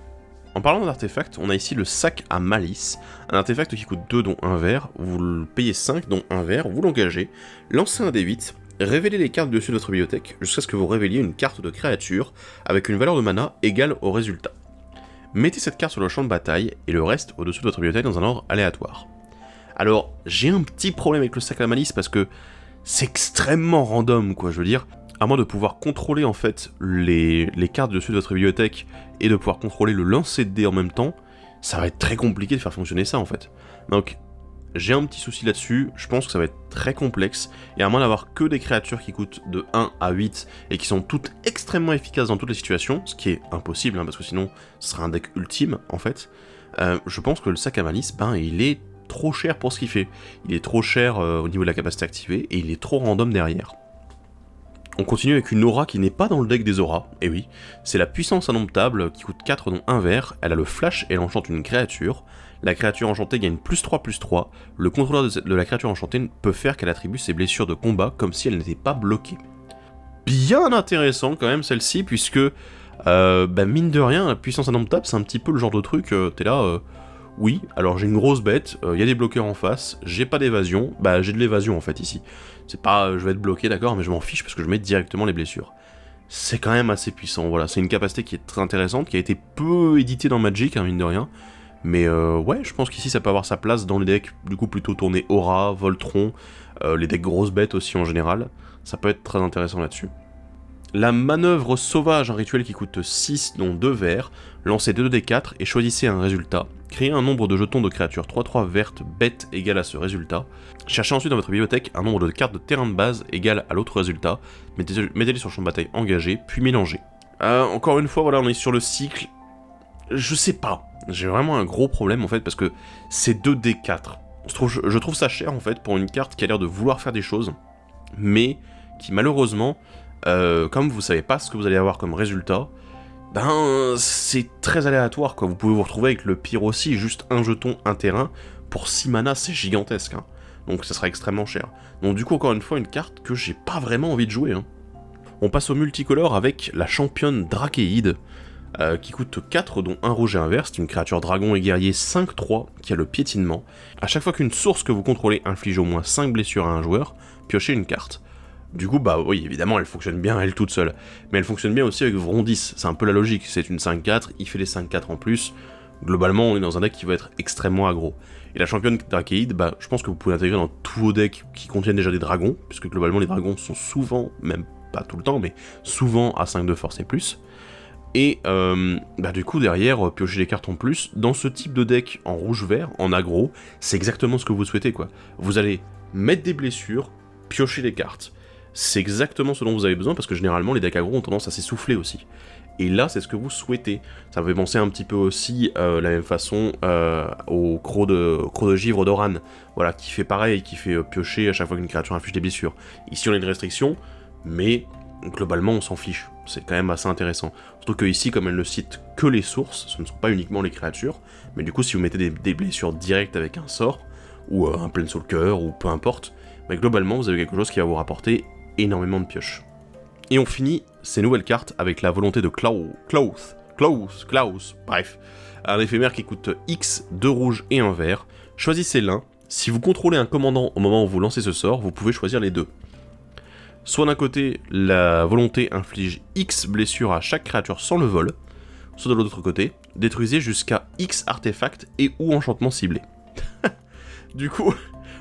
En parlant d'artefacts, on a ici le sac à malice, un artefact qui coûte 2 dont 1 vert, vous le payez 5 dont 1 vert, vous l'engagez, lancez un D8, révélez les cartes dessus de votre bibliothèque jusqu'à ce que vous révéliez une carte de créature avec une valeur de mana égale au résultat. Mettez cette carte sur le champ de bataille et le reste au-dessus de votre bibliothèque dans un ordre aléatoire. Alors, j'ai un petit problème avec le sac à malice parce que c'est extrêmement random, quoi, je veux dire. À moins de pouvoir contrôler, en fait, les cartes dessus de votre bibliothèque et de pouvoir contrôler le lancer de dés en même temps, ça va être très compliqué de faire fonctionner ça, en fait. Donc, j'ai un petit souci là-dessus, je pense que ça va être très complexe, et à moins d'avoir que des créatures qui coûtent de 1 à 8 et qui sont toutes extrêmement efficaces dans toutes les situations, ce qui est impossible, hein, parce que sinon, ce sera un deck ultime, en fait, je pense que le sac à malice, il est trop cher pour ce qu'il fait. Il est trop cher au niveau de la capacité activée, et il est trop random derrière. On continue avec une aura qui n'est pas dans le deck des auras, et oui, c'est la puissance indomptable qui coûte 4 dont 1 vert, elle a le flash et elle enchante une créature. La créature enchantée gagne +3/+3, le contrôleur de la créature enchantée peut faire qu'elle attribue ses blessures de combat comme si elle n'était pas bloquée. Bien intéressant quand même celle-ci, puisque mine de rien, la puissance indomptable c'est un petit peu le genre de truc, t'es là... Oui, alors j'ai une grosse bête, y a des bloqueurs en face, j'ai pas d'évasion, j'ai de l'évasion en fait ici. C'est pas je vais être bloqué d'accord, mais je m'en fiche parce que je mets directement les blessures. C'est quand même assez puissant, voilà, c'est une capacité qui est très intéressante, qui a été peu éditée dans Magic, hein, mine de rien. Mais ouais, je pense qu'ici ça peut avoir sa place dans les decks du coup plutôt tournés Aura, Voltron, les decks grosses bêtes aussi en général, ça peut être très intéressant là-dessus. La manœuvre sauvage, un rituel qui coûte 6 dont 2 verts, lancez 2d4 et choisissez un résultat. Créez un nombre de jetons de créatures 3-3 vertes bêtes égal à ce résultat. Cherchez ensuite dans votre bibliothèque un nombre de cartes de terrain de base égal à l'autre résultat. Mettez-les sur le champ de bataille engagé, puis mélangez. Encore une fois, voilà, on est sur le cycle. Je sais pas. J'ai vraiment un gros problème en fait parce que c'est 2d4. Je trouve ça cher en fait pour une carte qui a l'air de vouloir faire des choses, mais qui malheureusement... comme vous savez pas ce que vous allez avoir comme résultat, c'est très aléatoire quoi. Vous pouvez vous retrouver avec le pire aussi, juste un jeton, un terrain, pour 6 mana c'est gigantesque, hein. Donc ça sera extrêmement cher. Donc du coup encore une fois une carte que j'ai pas vraiment envie de jouer, hein. On passe au multicolore avec la championne Drachéide, qui coûte 4 dont 1 rouge et un vert, c'est une créature dragon et guerrier 5-3 qui a le piétinement. A chaque fois qu'une source que vous contrôlez inflige au moins 5 blessures à un joueur, piochez une carte. Du coup, oui, évidemment, elle fonctionne bien, elle toute seule. Mais elle fonctionne bien aussi avec Vrondis, c'est un peu la logique. C'est une 5-4, il fait les 5-4 en plus. Globalement, on est dans un deck qui va être extrêmement aggro. Et la championne Drachéide, je pense que vous pouvez l'intégrer dans tous vos decks qui contiennent déjà des dragons, puisque globalement, les dragons sont souvent, même pas tout le temps, mais souvent à 5 de force et plus. Et du coup, derrière, piocher des cartes en plus. Dans ce type de deck en rouge-vert, en aggro, c'est exactement ce que vous souhaitez, quoi. Vous allez mettre des blessures, piocher des cartes. C'est exactement ce dont vous avez besoin, parce que généralement les decks aggro ont tendance à s'essouffler aussi. Et là, c'est ce que vous souhaitez. Ça me fait penser un petit peu aussi, la même façon, au croc de givre d'Oran, voilà, qui fait pareil, qui fait piocher à chaque fois qu'une créature inflige des blessures. Ici, on a une restriction, mais globalement, on s'en fiche. C'est quand même assez intéressant. Surtout que ici, comme elle ne cite que les sources, ce ne sont pas uniquement les créatures, mais du coup, si vous mettez des blessures directes avec un sort, ou un Planeswalker, ou peu importe, mais globalement vous avez quelque chose qui va vous rapporter énormément de pioches. Et on finit ces nouvelles cartes avec la volonté de Klaus, bref, un éphémère qui coûte X, 2 rouges et 1 vert. Choisissez l'un. Si vous contrôlez un commandant au moment où vous lancez ce sort, vous pouvez choisir les deux. Soit d'un côté, la volonté inflige X blessures à chaque créature sans le vol, soit de l'autre côté, détruisez jusqu'à X artefacts et ou enchantements ciblés. Du coup,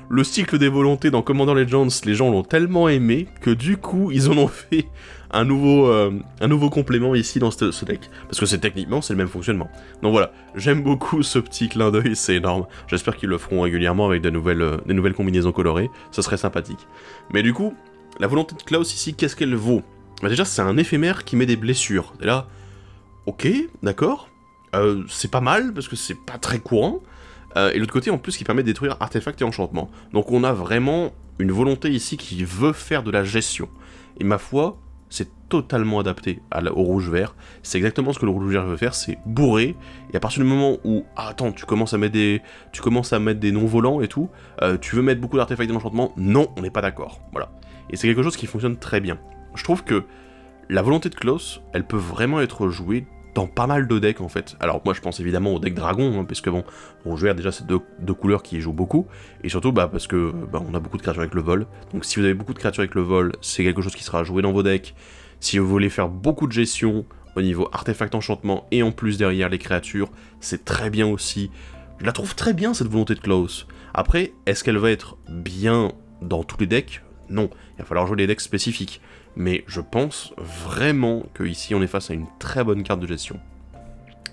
le cycle des volontés dans Commander Legends, les gens l'ont tellement aimé que du coup, ils en ont fait un nouveau complément ici dans ce deck. Parce que techniquement, c'est le même fonctionnement. Donc voilà, j'aime beaucoup ce petit clin d'œil, c'est énorme. J'espère qu'ils le feront régulièrement avec des nouvelles combinaisons colorées, ce serait sympathique. Mais du coup, la volonté de Klaus ici, qu'est-ce qu'elle vaut? Bah déjà, c'est un éphémère qui met des blessures. Et là, ok, d'accord, c'est pas mal, parce que c'est pas très courant. Et l'autre côté, en plus, qui permet de détruire artefacts et enchantements. Donc on a vraiment une volonté ici qui veut faire de la gestion. Et ma foi, c'est totalement adapté au rouge-vert. C'est exactement ce que le rouge-vert veut faire, c'est bourrer. Et à partir du moment où, attends, tu commences à mettre des non-volants et tout, tu veux mettre beaucoup d'artefacts et d'enchantements, non, on n'est pas d'accord. Voilà. Et c'est quelque chose qui fonctionne très bien. Je trouve que la volonté de Klaus, elle peut vraiment être jouée dans pas mal de decks en fait. Alors moi je pense évidemment au deck dragon, hein, parce que bon, rouge-vert déjà c'est deux couleurs qui jouent beaucoup, et surtout parce que on a beaucoup de créatures avec le vol, donc si vous avez beaucoup de créatures avec le vol, c'est quelque chose qui sera joué dans vos decks. Si vous voulez faire beaucoup de gestion au niveau artefact enchantement, et en plus derrière les créatures, c'est très bien aussi. Je la trouve très bien cette volonté de Klaus. Après, est-ce qu'elle va être bien dans tous les decks? Non, il va falloir jouer des decks spécifiques. Mais je pense vraiment qu'ici on est face à une très bonne carte de gestion.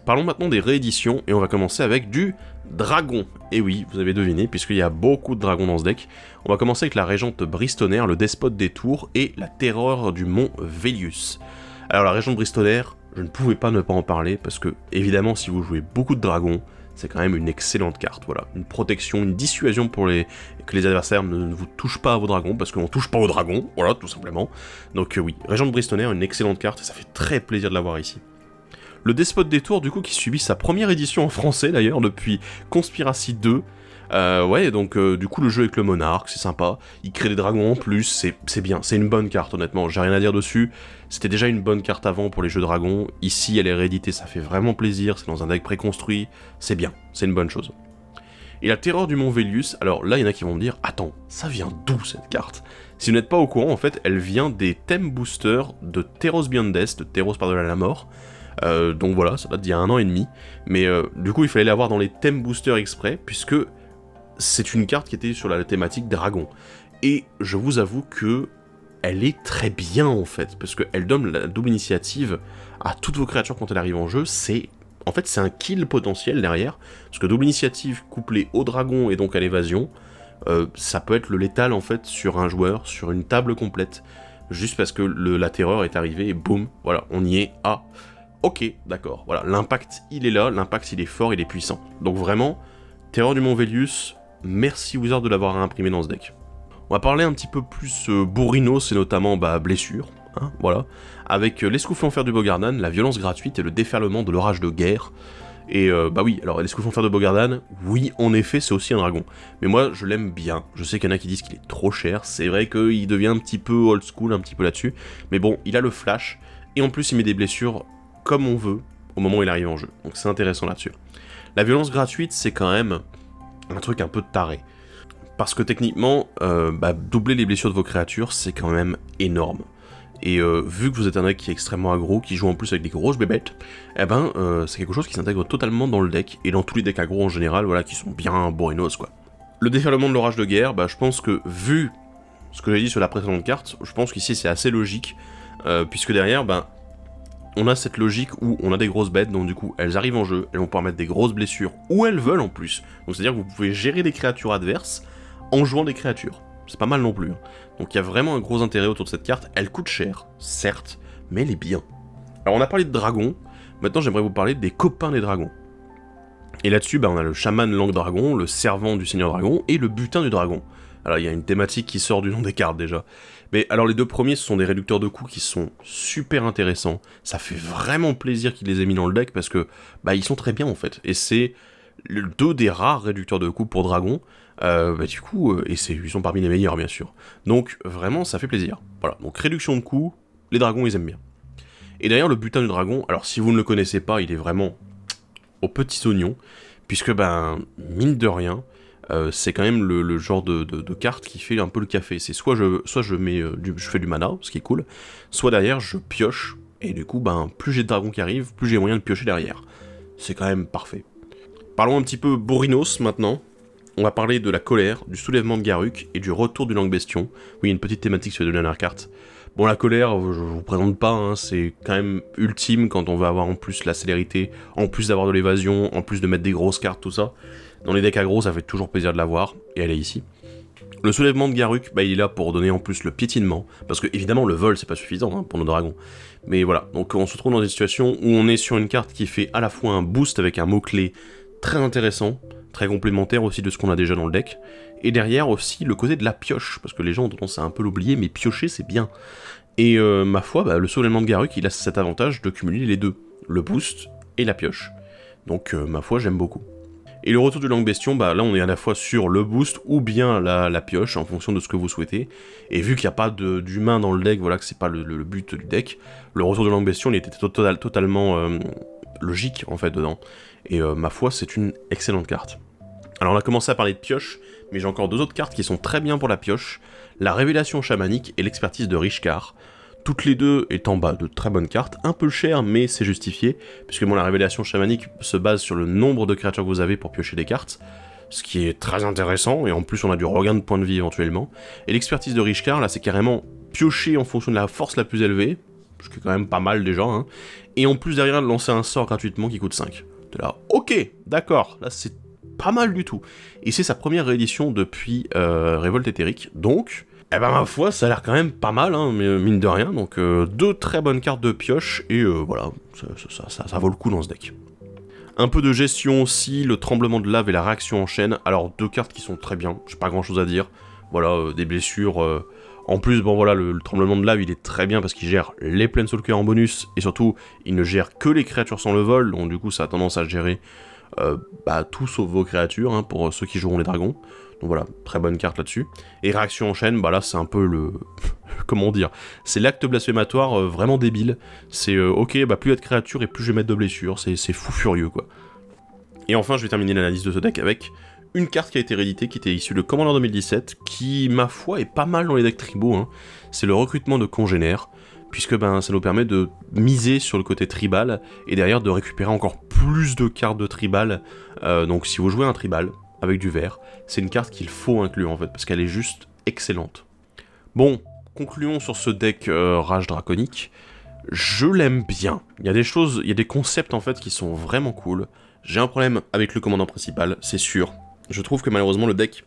Parlons maintenant des rééditions, et on va commencer avec du dragon. Et oui, vous avez deviné, puisqu'il y a beaucoup de dragons dans ce deck. On va commencer avec la régente Bristonnaire, le despote des tours, et la terreur du mont Vélius. Alors la régente Bristonnaire, je ne pouvais pas ne pas en parler, parce que évidemment si vous jouez beaucoup de dragons, c'est quand même une excellente carte, voilà. Une protection, une dissuasion pour que les adversaires ne vous touchent pas à vos dragons, parce qu'on touche pas aux dragons, voilà, tout simplement. Donc oui, Régente Bristonnaire, une excellente carte, et ça fait très plaisir de l'avoir ici. Le Despote des Tours, du coup, qui subit sa première édition en français, d'ailleurs, depuis Conspiracy 2. Ouais, donc du coup, le jeu avec le monarque, c'est sympa. Il crée des dragons en plus, c'est bien, c'est une bonne carte, honnêtement, j'ai rien à dire dessus. C'était déjà une bonne carte avant pour les jeux dragons. Ici, elle est rééditée, ça fait vraiment plaisir, c'est dans un deck préconstruit, c'est bien, c'est une bonne chose. Et la terreur du mont Vélius, alors là, il y en a qui vont me dire, attends, ça vient d'où cette carte? Si vous n'êtes pas au courant, en fait, elle vient des thèmes boosters de Theros Beyond Death, de Theros par-delà la mort. Donc voilà, ça date d'il y a 1 an et demi. Mais du coup, il fallait l'avoir dans les thèmes boosters exprès, puisque c'est une carte qui était sur la thématique dragon. Et je vous avoue que elle est très bien en fait, parce qu'elle donne la double initiative à toutes vos créatures quand elle arrive en jeu. En fait, c'est un kill potentiel derrière, parce que double initiative couplée au dragon et donc à l'évasion, ça peut être le létal en fait sur un joueur, sur une table complète, juste parce que la terreur est arrivée et boum, voilà, on y est. Ah, ok, d'accord, voilà, l'impact il est là, l'impact il est fort, il est puissant. Donc vraiment, terreur du mont Vélius, merci Wizard de l'avoir imprimé dans ce deck. On va parler un petit peu plus bourrinos et notamment blessures, hein, voilà, avec l'escoufle en fer du Bogardan, la violence gratuite et le déferlement de l'orage de guerre. Et oui, alors l'escoufle en fer de Bogardan, oui, en effet, c'est aussi un dragon. Mais moi, je l'aime bien. Je sais qu'il y en a qui disent qu'il est trop cher. C'est vrai qu'il devient un petit peu old school, un petit peu là-dessus. Mais bon, il a le flash. Et en plus, il met des blessures comme on veut au moment où il arrive en jeu. Donc c'est intéressant là-dessus. La violence gratuite, c'est quand même un truc un peu taré. Parce que techniquement, doubler les blessures de vos créatures, c'est quand même énorme. Et vu que vous êtes un deck qui est extrêmement aggro, qui joue en plus avec des grosses bébêtes, c'est quelque chose qui s'intègre totalement dans le deck, et dans tous les decks aggro en général, voilà, qui sont bien bourrinos, quoi. Le déferlement de l'orage de guerre, je pense que, vu ce que j'ai dit sur la précédente carte, je pense qu'ici c'est assez logique, puisque derrière, on a cette logique où on a des grosses bêtes, donc du coup, elles arrivent en jeu, elles vont pouvoir mettre des grosses blessures, où elles veulent en plus. Donc c'est-à-dire que vous pouvez gérer des créatures adverses, en jouant des créatures. C'est pas mal non plus. Donc il y a vraiment un gros intérêt autour de cette carte. Elle coûte cher, certes, mais elle est bien. Alors on a parlé de dragons, maintenant j'aimerais vous parler des copains des dragons. Et là-dessus, on a le chaman langue dragon, le servant du seigneur dragon, et le butin du dragon. Alors il y a une thématique qui sort du nom des cartes déjà. Mais alors les deux premiers, ce sont des réducteurs de coups qui sont super intéressants. Ça fait vraiment plaisir qu'ils les aient mis dans le deck, parce que ils sont très bien en fait. Et c'est deux des rares réducteurs de coups pour dragon. Du coup, ils sont parmi les meilleurs bien sûr. Donc vraiment ça fait plaisir. Voilà, donc réduction de coûts, les dragons ils aiment bien. Et d'ailleurs le butin du dragon, alors si vous ne le connaissez pas, il est vraiment aux petits oignons, puisque mine de rien, c'est quand même le genre de carte qui fait un peu le café. C'est soit je mets je fais du mana, ce qui est cool, soit derrière je pioche, et du coup plus j'ai de dragons qui arrivent, plus j'ai moyen de piocher derrière. C'est quand même parfait. Parlons un petit peu Bourrinos maintenant. On va parler de la colère, du soulèvement de Garruk et du retour du Langue-Bestion. Oui, une petite thématique sur les deux dernières cartes. Bon, la colère, je vous présente pas, hein, c'est quand même ultime quand on va avoir en plus la célérité, en plus d'avoir de l'évasion, en plus de mettre des grosses cartes, tout ça. Dans les decks aggro, ça fait toujours plaisir de l'avoir, et elle est ici. Le soulèvement de Garruk, il est là pour donner en plus le piétinement, parce que évidemment le vol c'est pas suffisant pour nos dragons. Mais voilà, donc on se retrouve dans une situation où on est sur une carte qui fait à la fois un boost avec un mot-clé très intéressant, très complémentaire aussi de ce qu'on a déjà dans le deck, et derrière aussi le côté de la pioche, parce que les gens ont tendance à un peu l'oublier, mais piocher c'est bien. Et ma foi, le soulèvement de Garruk il a cet avantage de cumuler les deux, le boost et la pioche. Donc ma foi j'aime beaucoup. Et le retour du Langue-Bestion, là on est à la fois sur le boost ou bien la pioche en fonction de ce que vous souhaitez. Et vu qu'il n'y a pas d'humain dans le deck, voilà que c'est pas le but du deck, le retour du Langue-Bestion il était totalement logique en fait dedans. Et ma foi c'est une excellente carte. Alors on a commencé à parler de pioche, mais j'ai encore deux autres cartes qui sont très bien pour la pioche, la révélation chamanique et l'expertise de Rishkar. Toutes les deux étant de très bonnes cartes, un peu chères mais c'est justifié, puisque la révélation chamanique se base sur le nombre de créatures que vous avez pour piocher des cartes, ce qui est très intéressant, et en plus on a du regain de points de vie éventuellement. Et l'expertise de Rishkar, là c'est carrément piocher en fonction de la force la plus élevée, ce qui est quand même pas mal déjà, et en plus derrière lancer un sort gratuitement qui coûte 5. T'es là, ok, d'accord, là c'est pas mal du tout. Et c'est sa première réédition depuis Révolte Éthérique, donc... ma foi, ça a l'air quand même pas mal, mais mine de rien, donc deux très bonnes cartes de pioche, et voilà, ça vaut le coup dans ce deck. Un peu de gestion aussi, le tremblement de lave et la réaction en chaîne, alors deux cartes qui sont très bien, j'ai pas grand chose à dire, voilà, des blessures, en plus, le tremblement de lave il est très bien parce qu'il gère les Planeswalkers en bonus, et surtout, il ne gère que les créatures sans le vol, donc du coup ça a tendance à gérer tout sauf vos créatures, pour ceux qui joueront les dragons. Donc voilà, très bonne carte là-dessus. Et réaction en chaîne, là c'est un peu le... comment dire, c'est l'acte blasphématoire vraiment débile. C'est ok, plus il y a de créatures et plus je vais mettre de blessures, c'est fou furieux quoi. Et enfin je vais terminer l'analyse de ce deck avec une carte qui a été rééditée, qui était issue de Commander 2017, qui ma foi est pas mal dans les decks tribaux, c'est le recrutement de congénères, puisque ça nous permet de miser sur le côté tribal, et derrière de récupérer encore plus de cartes de tribal. Donc si vous jouez un tribal, avec du vert, c'est une carte qu'il faut inclure en fait, parce qu'elle est juste excellente. Bon, concluons sur ce deck Rage Draconique. Je l'aime bien. Il y a des concepts en fait qui sont vraiment cool. J'ai un problème avec le commandant principal, c'est sûr. Je trouve que malheureusement le deck,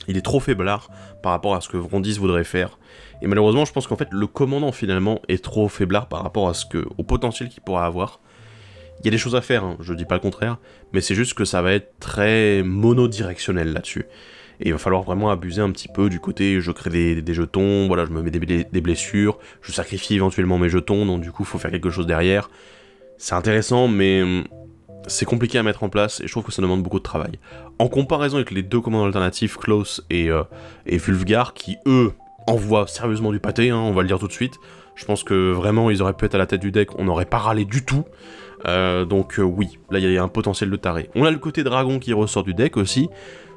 il est trop faiblard par rapport à ce que Vrondis voudrait faire. Et malheureusement, je pense qu'en fait, le commandant finalement est trop faiblard par rapport au potentiel qu'il pourra avoir. Il y a des choses à faire, je dis pas le contraire, mais c'est juste que ça va être très monodirectionnel là-dessus. Et il va falloir vraiment abuser un petit peu du côté, je crée des jetons, voilà, je me mets des blessures, je sacrifie éventuellement mes jetons, donc du coup, il faut faire quelque chose derrière. C'est intéressant, mais c'est compliqué à mettre en place, et je trouve que ça demande beaucoup de travail. En comparaison avec les deux commandants alternatifs, Klaus et Vulfgar, qui, eux, envoient sérieusement du pâté, on va le dire tout de suite, je pense que vraiment, ils auraient pu être à la tête du deck, on n'aurait pas râlé du tout. Oui, là il y a un potentiel de taré. On a le côté dragon qui ressort du deck aussi,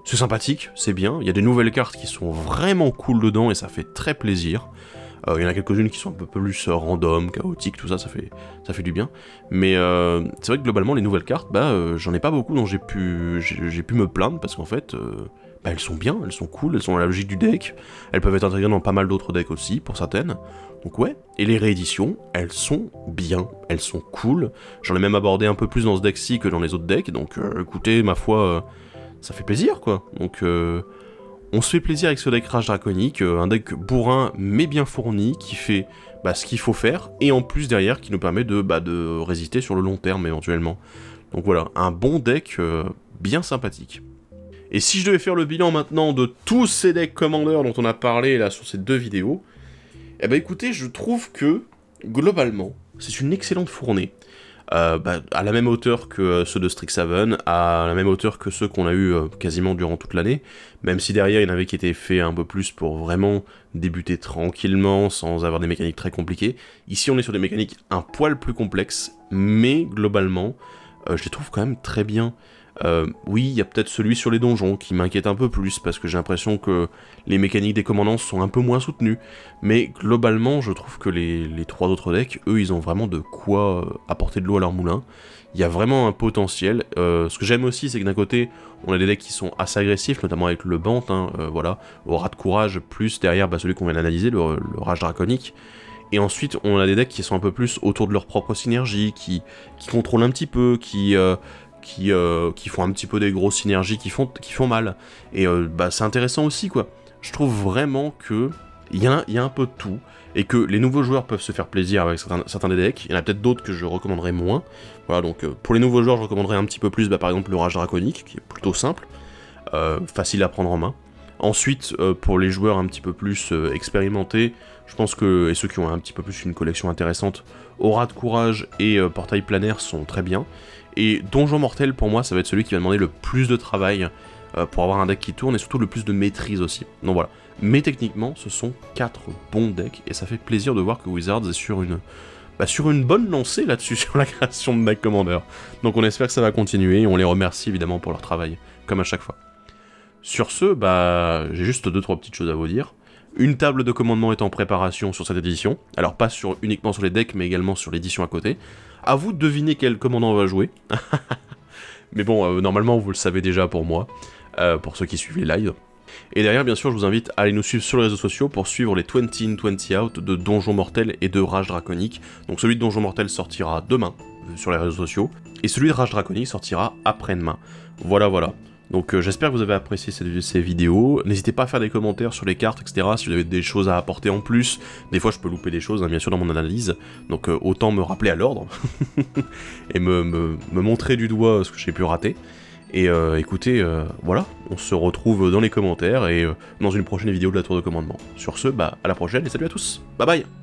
c'est sympathique, c'est bien, il y a des nouvelles cartes qui sont vraiment cool dedans et ça fait très plaisir. Il y en a quelques-unes qui sont un peu plus random, chaotiques, tout ça, ça fait du bien. Mais c'est vrai que globalement les nouvelles cartes, j'en ai pas beaucoup dont j'ai pu me plaindre parce qu'en fait, elles sont bien, elles sont cool, elles sont à la logique du deck, elles peuvent être intégrées dans pas mal d'autres decks aussi, pour certaines. Donc ouais, et les rééditions, elles sont bien, elles sont cool. J'en ai même abordé un peu plus dans ce deck-ci que dans les autres decks, donc écoutez, ma foi, ça fait plaisir quoi. Donc on se fait plaisir avec ce deck Rage Draconique, un deck bourrin mais bien fourni, qui fait ce qu'il faut faire, et en plus derrière qui nous permet de résister sur le long terme éventuellement. Donc voilà, un bon deck bien sympathique. Et si je devais faire le bilan maintenant de tous ces decks Commander dont on a parlé là sur ces deux vidéos, écoutez, je trouve que, globalement, c'est une excellente fournée. à la même hauteur que ceux de Strixhaven, à la même hauteur que ceux qu'on a eu quasiment durant toute l'année, même si derrière il y en avait qui étaient faits un peu plus pour vraiment débuter tranquillement, sans avoir des mécaniques très compliquées. Ici on est sur des mécaniques un poil plus complexes, mais globalement, je les trouve quand même très bien. Oui, il y a peut-être celui sur les donjons qui m'inquiète un peu plus, parce que j'ai l'impression que les mécaniques des commandances sont un peu moins soutenues, mais globalement, je trouve que les 3 autres decks, eux, ils ont vraiment de quoi apporter de l'eau à leur moulin. Il y a vraiment un potentiel. Ce que j'aime aussi, c'est que d'un côté, on a des decks qui sont assez agressifs, notamment avec le Bant, voilà, au rat de courage, plus derrière celui qu'on vient d'analyser, le rage draconique. Et ensuite, on a des decks qui sont un peu plus autour de leur propre synergie, qui contrôlent un petit peu, qui font un petit peu des grosses synergies qui font mal. Et c'est intéressant aussi, quoi. Je trouve vraiment que il y a un peu de tout, et que les nouveaux joueurs peuvent se faire plaisir avec certains des decks. Il y en a peut-être d'autres que je recommanderais moins. Voilà, donc pour les nouveaux joueurs, je recommanderais un petit peu plus, par exemple, le Rage Draconique, qui est plutôt simple, facile à prendre en main. Ensuite, pour les joueurs un petit peu plus expérimentés, je pense que, et ceux qui ont un petit peu plus une collection intéressante, Aura de Courage et Portail Planaire sont très bien. Et Donjon Mortel, pour moi, ça va être celui qui va demander le plus de travail pour avoir un deck qui tourne, et surtout le plus de maîtrise aussi. Donc voilà. Mais techniquement, ce sont 4 bons decks, et ça fait plaisir de voir que Wizards est sur une bonne lancée là-dessus, sur la création de deck Commander. Donc on espère que ça va continuer, et on les remercie évidemment pour leur travail, comme à chaque fois. Sur ce, j'ai juste 2-3 petites choses à vous dire. Une table de commandement est en préparation sur cette édition, alors pas uniquement sur les decks, mais également sur l'édition à côté. À vous de deviner quel commandant on va jouer. Mais bon, normalement vous le savez déjà pour moi, pour ceux qui suivent les lives. Et derrière, bien sûr, je vous invite à aller nous suivre sur les réseaux sociaux pour suivre les 20 in 20 out de Donjon Mortel et de Rage Draconique. Donc celui de Donjon Mortel sortira demain sur les réseaux sociaux, et celui de Rage Draconique sortira après-demain. Voilà. Donc j'espère que vous avez apprécié ces vidéos. N'hésitez pas à faire des commentaires sur les cartes, etc. si vous avez des choses à apporter en plus. Des fois je peux louper des choses, bien sûr, dans mon analyse. Donc autant me rappeler à l'ordre. Et me montrer du doigt ce que j'ai pu rater. Et écoutez, voilà, on se retrouve dans les commentaires et dans une prochaine vidéo de la tour de commandement. Sur ce, à la prochaine et salut à tous. Bye bye.